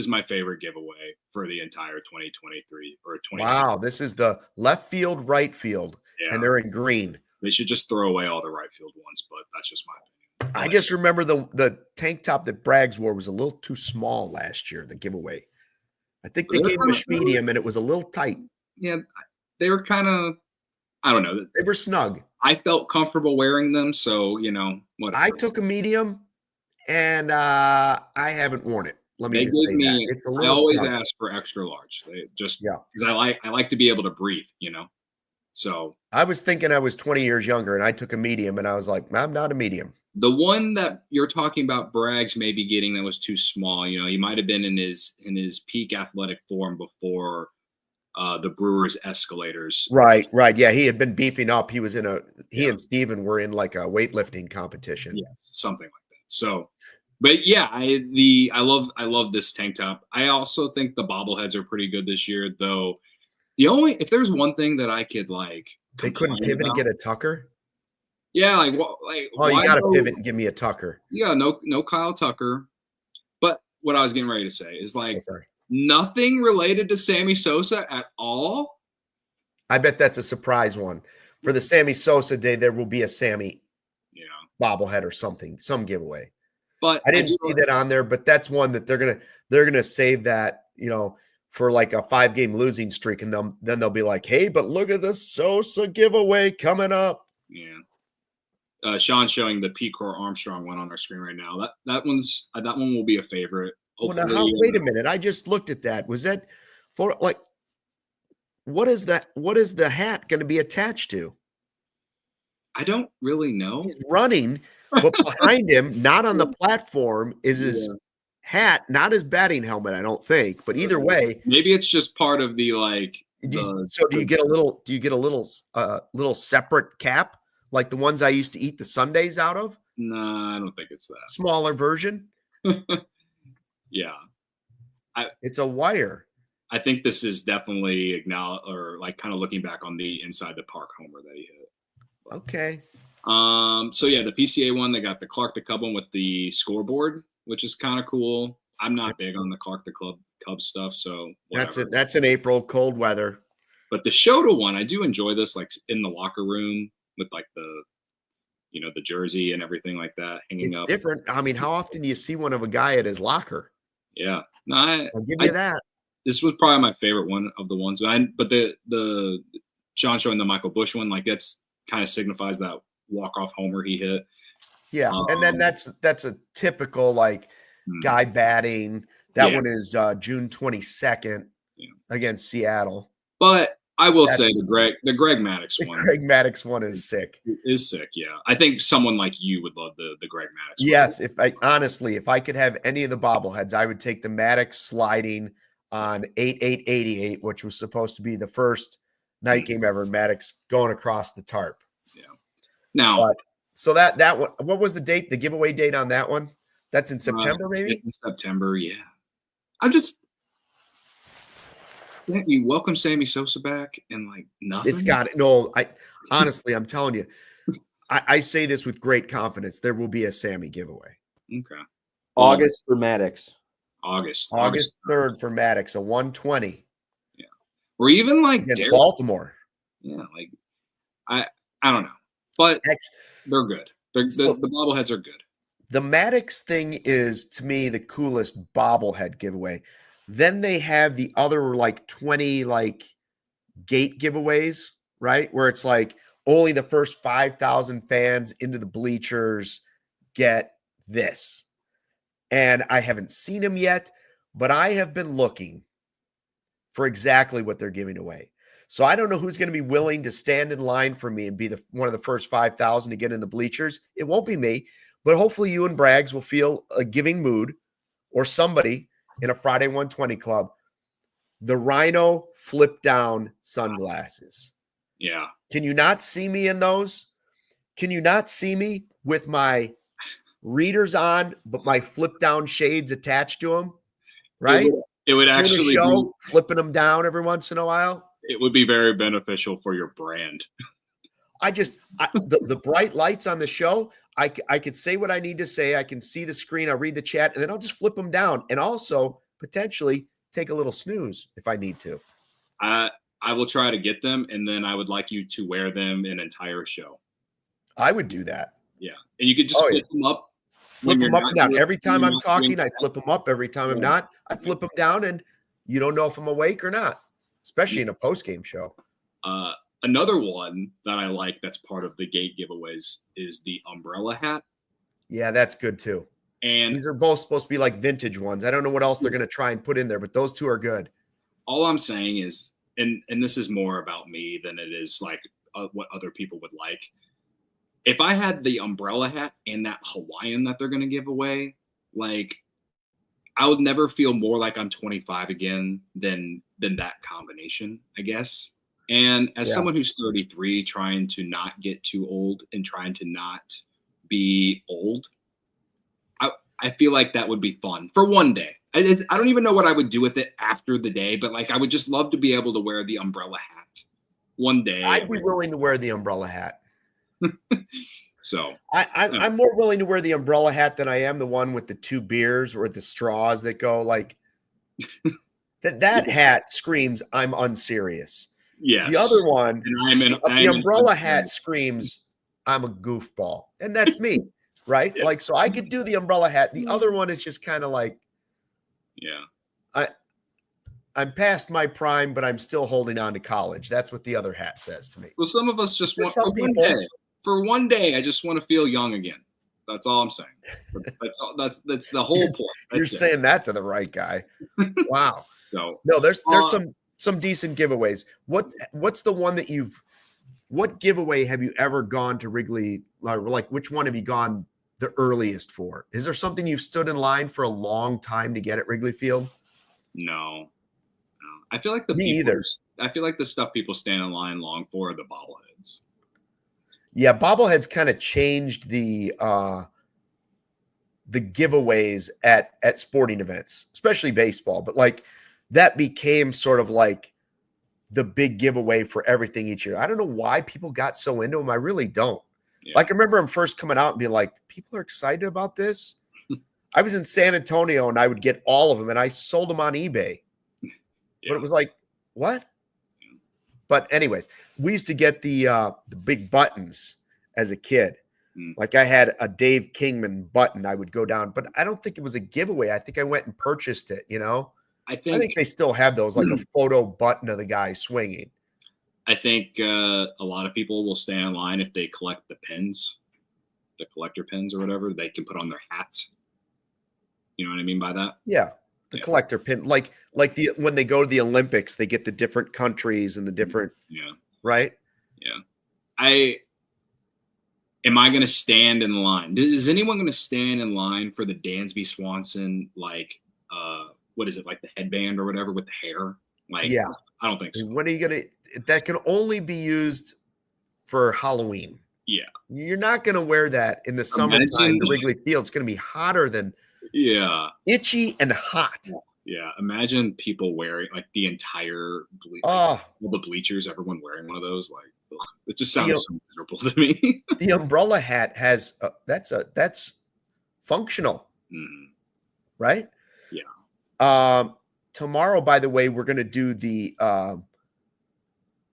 my favorite giveaway for the entire 2023 or 2023. Wow, this is the left field, right field, and they're in green. They should just throw away all the right field ones, but that's just my opinion. I just remember the tank top that Braggs wore was a little too small last year, the giveaway. I think they gave him a medium, and it was a little tight. Yeah, they were kind of, I don't know. They were snug. I felt comfortable wearing them, so, whatever. I took a medium, and I haven't worn it. Let me just say that. It's a little I always snug. ask for extra large. Because I like to be able to breathe, So I was thinking I was 20 years younger, and I took a medium, and I was like, I'm not a medium. The one that you're talking about, Braggs maybe getting that was too small. He might have been in his peak athletic form before the Brewers escalators. Right. Yeah, he had been beefing up. He was he and Steven were in like a weightlifting competition. Yes, something like that. So. But yeah, I love this tank top. I also think the bobbleheads are pretty good this year, though. If there's one thing that I could they couldn't pivot and get a Tucker. Yeah, you got to pivot and give me a Tucker. Yeah, no Kyle Tucker. But what I was getting ready to say is nothing related to Sammy Sosa at all. I bet that's a surprise one for the Sammy Sosa day. There will be a Sammy, bobblehead or something, some giveaway. But I didn't see that on there, but that's one that they're gonna save that, for like a 5-game losing streak, and then they'll be like, hey, but look at this Sosa giveaway coming up. Yeah. Sean's showing the Crow-Armstrong one on our screen right now. That one will be a favorite. Hopefully, Well, now, wait a minute. I just looked at that. Was that for like what is that? What is the hat going to be attached to? I don't really know. He's running, but behind him, not on the platform, is his hat, not his batting helmet, I don't think. But either way, maybe it's just part of the like. Do you get a little? Do you get a little separate cap like the ones I used to eat the sundaes out of? No, I don't think it's that. Smaller version. Yeah, it's a wire. I think this is definitely kind of looking back on the inside the park homer that he hit. Okay. So yeah, the PCA one, they got the Clark the Cub one with the scoreboard, which is kind of cool. I'm not big on the Clark the Cub stuff, so whatever. That's in April, cold weather. But the Shota one, I do enjoy this, like in the locker room with like the jersey and everything like that hanging up. It's different. I mean, how often do you see one of a guy at his locker? Yeah, no, I'll give you that. This was probably my favorite one of the ones. But the John showing the Michael Busch one, like that's kind of signifies that walk-off homer he hit. Yeah, and then that's a typical like guy batting. That one is June 22nd against Seattle. But I will say the Greg Maddux one. Greg Maddux one is sick. It is sick, yeah. I think someone like you would love the Greg Maddux one. Yes, if I could have any of the bobbleheads, I would take the Maddux sliding on 8/8/88, which was supposed to be the first night game ever. Maddux going across the tarp. Yeah. Now, so that one, what was the date? The giveaway date on that one? That's in September, maybe. It's in September, yeah. You welcome Sammy Sosa back and like nothing. It's got it. No, honestly, I'm telling you, I say this with great confidence. There will be a Sammy giveaway. Okay. August for Maddux. August 3rd for Maddux, a 120. Yeah. Or even like Baltimore. Yeah, like I don't know. But they're good. The bobbleheads are good. The Maddux thing is, to me, the coolest bobblehead giveaway. Then they have the other like 20 like gate giveaways, right? Where it's like only the first 5,000 fans into the bleachers get this. And I haven't seen them yet, but I have been looking for exactly what they're giving away. So I don't know who's going to be willing to stand in line for me and be one of the first 5,000 to get in the bleachers. It won't be me, but hopefully you and Braggs will feel a giving mood, or somebody in a Friday 120 club. The Ryno flip down sunglasses. Yeah. Can you not see me in those? Can you not see me with my readers on, but my flip down shades attached to them? Right? It would actually be flipping them down every once in a while. It would be very beneficial for your brand. The bright lights on the show, I could say what I need to say. I can see the screen. I'll read the chat, and then I'll just flip them down, and also potentially take a little snooze if I need to. I will try to get them, and then I would like you to wear them an entire show. I would do that. Yeah, and you could just flip them up. Flip them up and down. Every time I'm talking, I flip them up. Every time I'm not, I flip them down, and you don't know if I'm awake or not, especially in a post-game show. Another one that I like that's part of the gate giveaways is the umbrella hat. Yeah, that's good too. And these are both supposed to be like vintage ones. I don't know what else they're going to try and put in there, but those two are good. All I'm saying is, and this is more about me than it is like what other people would like. If I had the umbrella hat and that Hawaiian that they're going to give away, like I would never feel more like I'm 25 again than that combination, I guess. And as someone who's 33, trying to not get too old and trying to not be old, I feel like that would be fun for one day. I don't even know what I would do with it after the day, but like I would just love to be able to wear the umbrella hat one day. I'd be willing to wear the umbrella hat. So I'm more willing to wear the umbrella hat than I am the one with the two beers or the straws that go like that hat screams I'm unserious. Yes. The other one, the umbrella hat screams I'm a goofball. And that's me. right? Yeah. Like, so I could do the umbrella hat. The other one is just kind of like, I'm past my prime, but I'm still holding on to college. That's what the other hat says to me. Well, some of us just want for 1 day, I just want to feel young again. That's all I'm saying. That's all. That's the whole point. You're saying that to the right guy. Wow. So no, there's some decent giveaways. What's the one that what giveaway have you ever gone to Wrigley? Like, which one have you gone the earliest for? Is there something you've stood in line for a long time to get at Wrigley Field? No. I feel like I feel like the stuff people stand in line long for are the bobbleheads. Yeah, bobbleheads kind of changed the giveaways at sporting events, especially baseball. But like that became sort of like the big giveaway for everything each year. I don't know why people got so into them. I really don't. Yeah. Like, I remember them first coming out and being like, people are excited about this. I was in San Antonio and I would get all of them and I sold them on eBay. Yeah. But it was like, what? Yeah. But anyways, we used to get the big buttons as a kid. Like I had a Dave Kingman button I would go down, but I don't think it was a giveaway. I think I went and purchased it, you know? I think they still have those, like a photo button of the guy swinging. I think a lot of people will stay in line if they collect the pins, the collector pins or whatever they can put on their hats. You know what I mean by that? Yeah. The collector pin, like when they go to the Olympics, they get the different countries and the different, right? Yeah. Am I going to stand in line? Is anyone going to stand in line for the Dansby Swanson, like, what is it, like the headband or whatever with the hair? Like, yeah, I don't think so. When are you going to, that can only be used for Halloween. Yeah. You're not going to wear that in the summertime. The Wrigley Field, it's going to be hotter than itchy and hot. Yeah. Imagine people wearing like the entire, all the bleachers, everyone wearing one of those. Like, ugh, it just sounds so miserable to me. The umbrella hat has, that's functional, right? Yeah. Tomorrow, by the way, we're going to do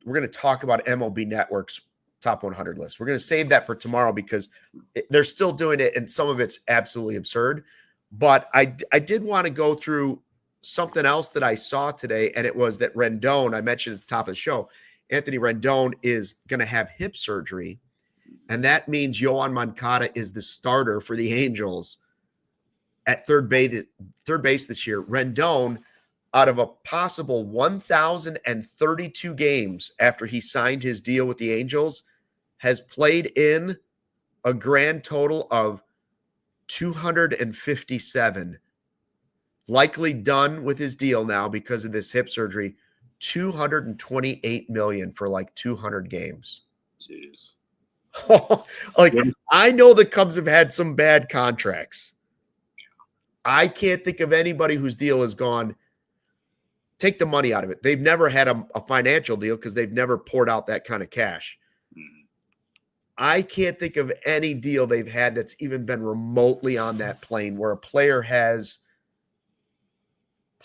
we're going to talk about MLB Network's top 100 list. We're going to save that for tomorrow because they're still doing it and some of it's absolutely absurd. But I did want to go through something else that I saw today, and it was that Rendon, I mentioned at the top of the show, Anthony Rendon is going to have hip surgery, and that means Yoan Moncada is the starter for the Angels at third base this year. Rendon, out of a possible 1,032 games after he signed his deal with the Angels, has played in a grand total of 257. Likely done with his deal now because of this hip surgery. $228 million for like 200 games. Jeez. Like, I know the Cubs have had some bad contracts. I can't think of anybody whose deal has gone, take the money out of it. They've never had a financial deal because they've never poured out that kind of cash. I can't think of any deal they've had that's even been remotely on that plane where a player has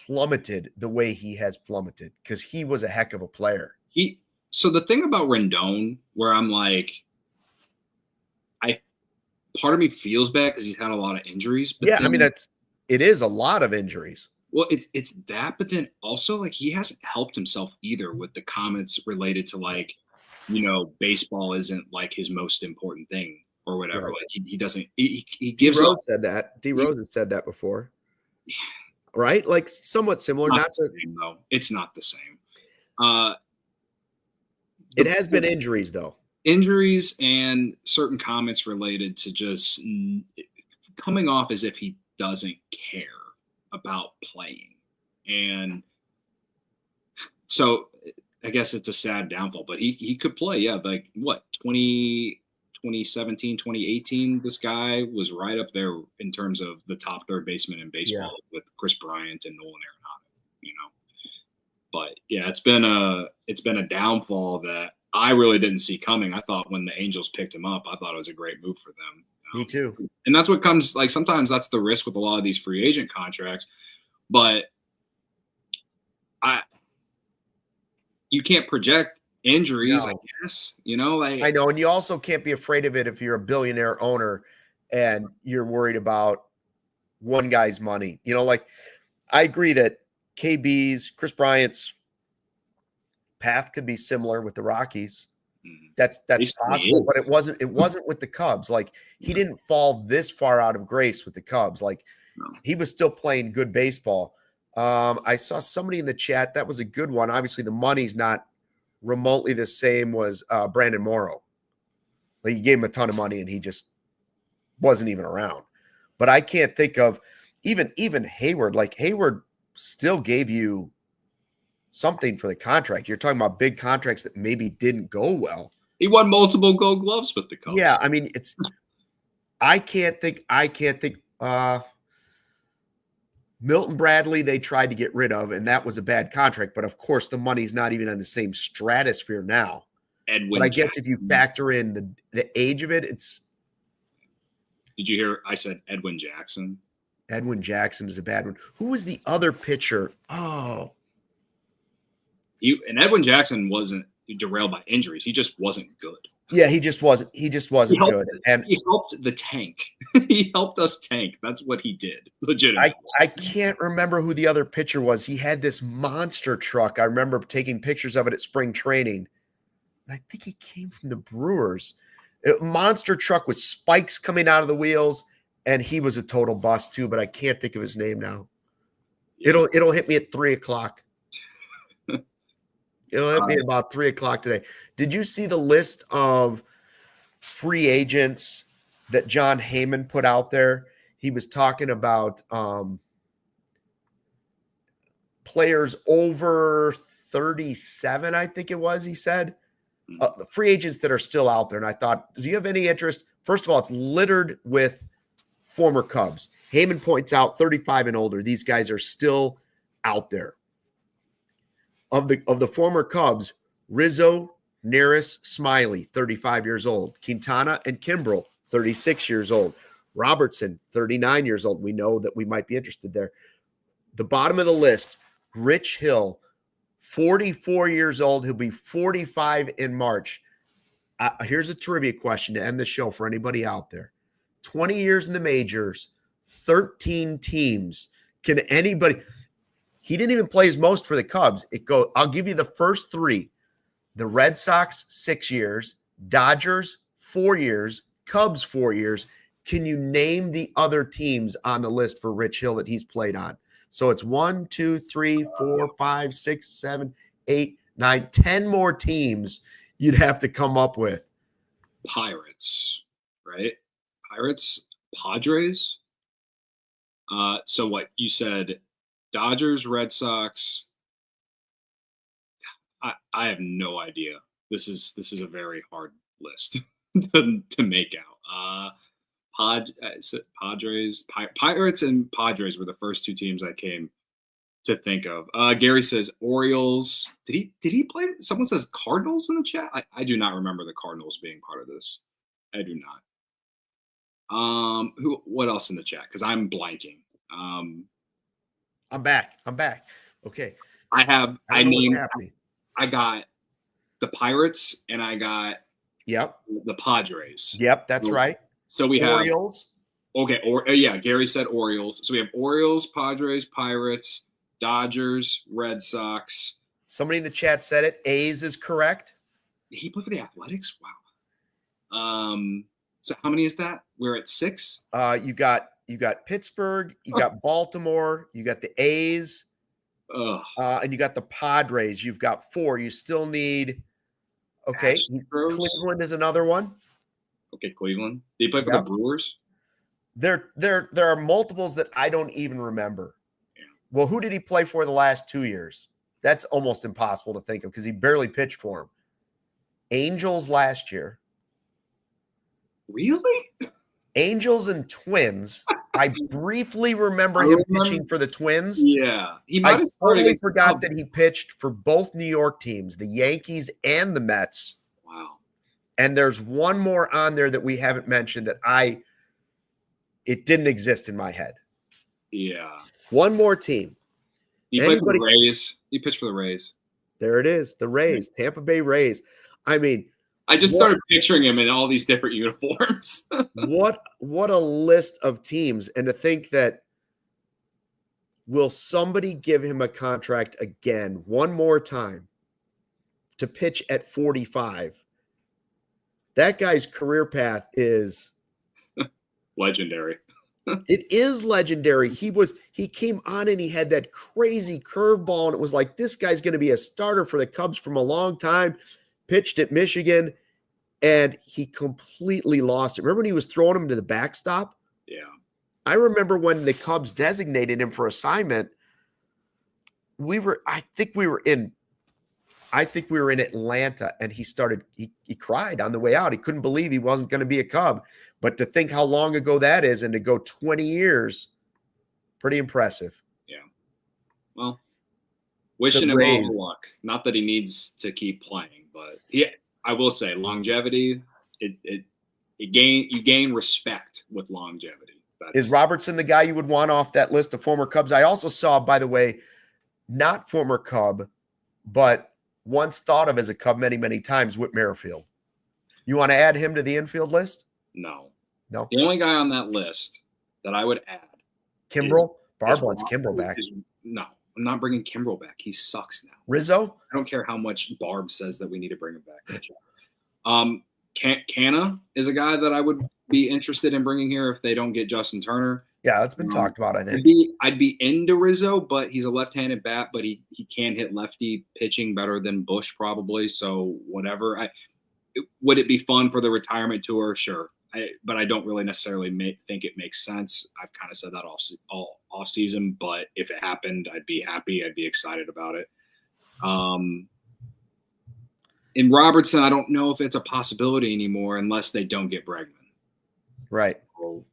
plummeted the way he has plummeted, because he was a heck of a player. So the thing about Rendon, where I'm like, part of me feels bad because he's had a lot of injuries. But yeah, I mean, it is a lot of injuries. Well, it's that, but then also like he hasn't helped himself either with the comments related to like, you know, baseball isn't like his most important thing or whatever. Right. Like he doesn't. He gives. D-Rose said that. D-Rose has said that before. Yeah. Right, like somewhat similar. Not the same, though. It's not the same. It has been injuries, though. Injuries and certain comments related to just coming off as if he doesn't care about playing. And so I guess it's a sad downfall, but he could play. Yeah, like what, 2017, 2018, this guy was right up there in terms of the top third baseman in baseball with Chris Bryant and Nolan Arenado, you know. But yeah, it's been a downfall that I really didn't see coming. I thought when the Angels picked him up, I thought it was a great move for them. Me too. And that's what comes, like, sometimes that's the risk with a lot of these free agent contracts. But you can't project injuries, I guess, you know. Like, I know, and you also can't be afraid of it if you're a billionaire owner and you're worried about one guy's money. Like I agree that KB's, Chris Bryant's path could be similar with the Rockies. That's possible, but it wasn't with the Cubs. Like he didn't fall this far out of grace with the Cubs. Like he was still playing good baseball. I saw somebody in the chat. That was a good one. Obviously the money's not remotely the same was Brandon Morrow. Like he gave him a ton of money and he just wasn't even around. But I can't think of even Hayward. Like Hayward still gave you something for the contract. You're talking about big contracts that maybe didn't go well. He won multiple Gold Gloves with the Cubs. Yeah, I mean, I can't think. Milton Bradley, they tried to get rid of, and that was a bad contract. But of course, the money's not even on the same stratosphere now. Edwin but I guess if you factor in the age of it, it's. Did you hear? I said Edwin Jackson. Edwin Jackson is a bad one. Who was the other pitcher? Oh. And Edwin Jackson wasn't derailed by injuries. He just wasn't good. Yeah, he just wasn't good. And he helped the tank. He helped us tank. That's what he did. Legitimately. I can't remember who the other pitcher was. He had this monster truck. I remember taking pictures of it at spring training. I think he came from the Brewers. A monster truck with spikes coming out of the wheels, and he was a total bust too, but I can't think of his name now. Yeah. It'll hit me at 3:00. It'll hit me at about 3:00 today. Did you see the list of free agents that John Heyman put out there? He was talking about players over 37, I think it was, he said. The free agents that are still out there. And I thought, do you have any interest? First of all, it's littered with former Cubs. Heyman points out 35 and older. These guys are still out there. Of the former Cubs, Rizzo, Neris, Smiley, 35 years old. Quintana and Kimbrel, 36 years old. Robertson, 39 years old. We know that we might be interested there. The bottom of the list, Rich Hill, 44 years old. He'll be 45 in March. Here's a trivia question to end the show for anybody out there. 20 years in the majors, 13 teams. Can anybody... He didn't even play his most for the Cubs. I'll give you the first three. The Red Sox, 6 years. Dodgers, 4 years. Cubs, 4 years. Can you name the other teams on the list for Rich Hill that he's played on? So it's 1, 2, 3, 4, 5, 6, 7, 8, 9, 10 more teams you'd have to come up with. Pirates, right? Pirates, Padres. So what you said... Dodgers, Red Sox. I have no idea. This is a very hard list to make out. Padres, Pirates, and Padres were the first two teams I came to think of. Gary says Orioles. Did he play? Someone says Cardinals in the chat. I do not remember the Cardinals being part of this. I do not. What else in the chat? Because I'm blanking. I'm back. Okay. I got the Pirates and I got the Padres. Yep, that's right. So we have Orioles. Okay, Gary said Orioles. So we have Orioles, Padres, Pirates, Dodgers, Red Sox. Somebody in the chat said it. A's is correct. He played for the Athletics? Wow. So how many is that? We're at 6? You got Pittsburgh, you got Baltimore, you got the A's, and you got the Padres. You've got 4. You still need Cleveland is another one. Okay, Cleveland. Did he play for the Brewers? There are multiples that I don't even remember. Yeah. Well, who did he play for the last 2 years? That's almost impossible to think of because he barely pitched for him. Angels last year. Really? Angels and Twins. I briefly remember him pitching for the Twins. Yeah. I totally forgot that he pitched for both New York teams, the Yankees and the Mets. Wow. And there's one more on there that we haven't mentioned that it didn't exist in my head. Yeah. One more team. He played for the Rays. He pitched for the Rays. There it is. The Rays, Tampa Bay Rays. I mean, I just started picturing him in all these different uniforms. What a list of teams. And to think that, will somebody give him a contract again one more time to pitch at 45? That guy's career path is legendary. It is legendary. He came on and he had that crazy curveball, and it was like, this guy's going to be a starter for the Cubs from a long time. Pitched at Michigan, and he completely lost it. Remember when he was throwing him to the backstop? Yeah. I remember when the Cubs designated him for assignment. I think we were in Atlanta, and he cried on the way out. He couldn't believe he wasn't going to be a Cub. But to think how long ago that is, and to go 20 years, pretty impressive. Yeah. Well, wishing him all the luck. Not that he needs to keep playing, but I will say longevity, you gain respect with longevity. Is Robertson the guy you would want off that list of former Cubs? I also saw, by the way, not former Cub, but once thought of as a Cub many, many times, Whit Merrifield. You want to add him to the infield list? No. The only guy on that list that I would add. Kimbrel? Barb wants Kimbrel back. No, I'm not bringing Kimbrel back. He sucks now. Rizzo? I don't care how much Barb says that we need to bring him back. Canna is a guy that I would be interested in bringing here if they don't get Justin Turner. Yeah, that's been talked about, I think. I'd be into Rizzo, but he's a left-handed bat, but he can hit lefty pitching better than Bush probably, so whatever. Would it be fun for the retirement tour? Sure. But I don't really necessarily think it makes sense. I've kind of said that all off season, but if it happened, I'd be happy. I'd be excited about it. In Robertson, I don't know if it's a possibility anymore unless they don't get Bregman. Right. So,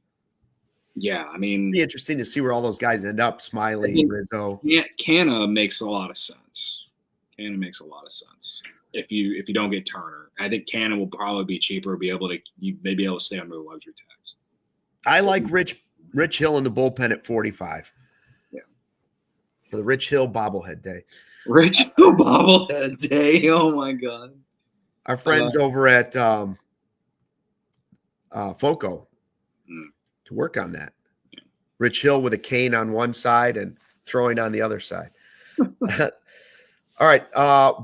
yeah, I mean, it'd be interesting to see where all those guys end up. Smiley, Rizzo. Canna makes a lot of sense. If you don't get Turner. I think Cannon will probably be cheaper, be able to stay under the luxury tax. I like Rich Hill in the bullpen at 45. Yeah. For the Rich Hill bobblehead day. Rich Hill bobblehead day. Oh my God. Our friends over at Foco to work on that. Yeah. Rich Hill with a cane on one side and throwing on the other side. All right,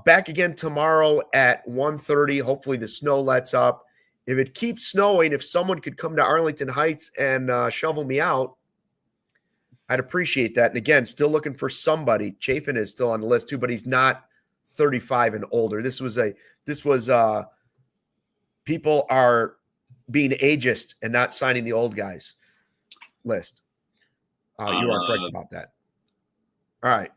back again tomorrow at 1:30. Hopefully the snow lets up. If it keeps snowing, if someone could come to Arlington Heights and shovel me out, I'd appreciate that. And again, still looking for somebody. Chafin is still on the list too, but he's not 35 and older. This was people are being ageist and not signing the old guys list. You are correct about that. All right.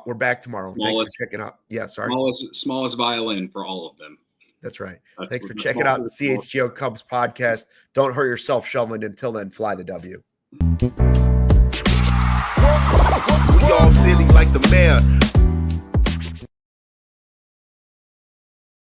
We're back tomorrow. Thanks for checking out. Yeah, sorry. Smallest violin for all of them. That's right. Thanks for checking out the CHGO Cubs podcast. Don't hurt yourself shoveling. Until then, fly the W. We all silly like the mayor.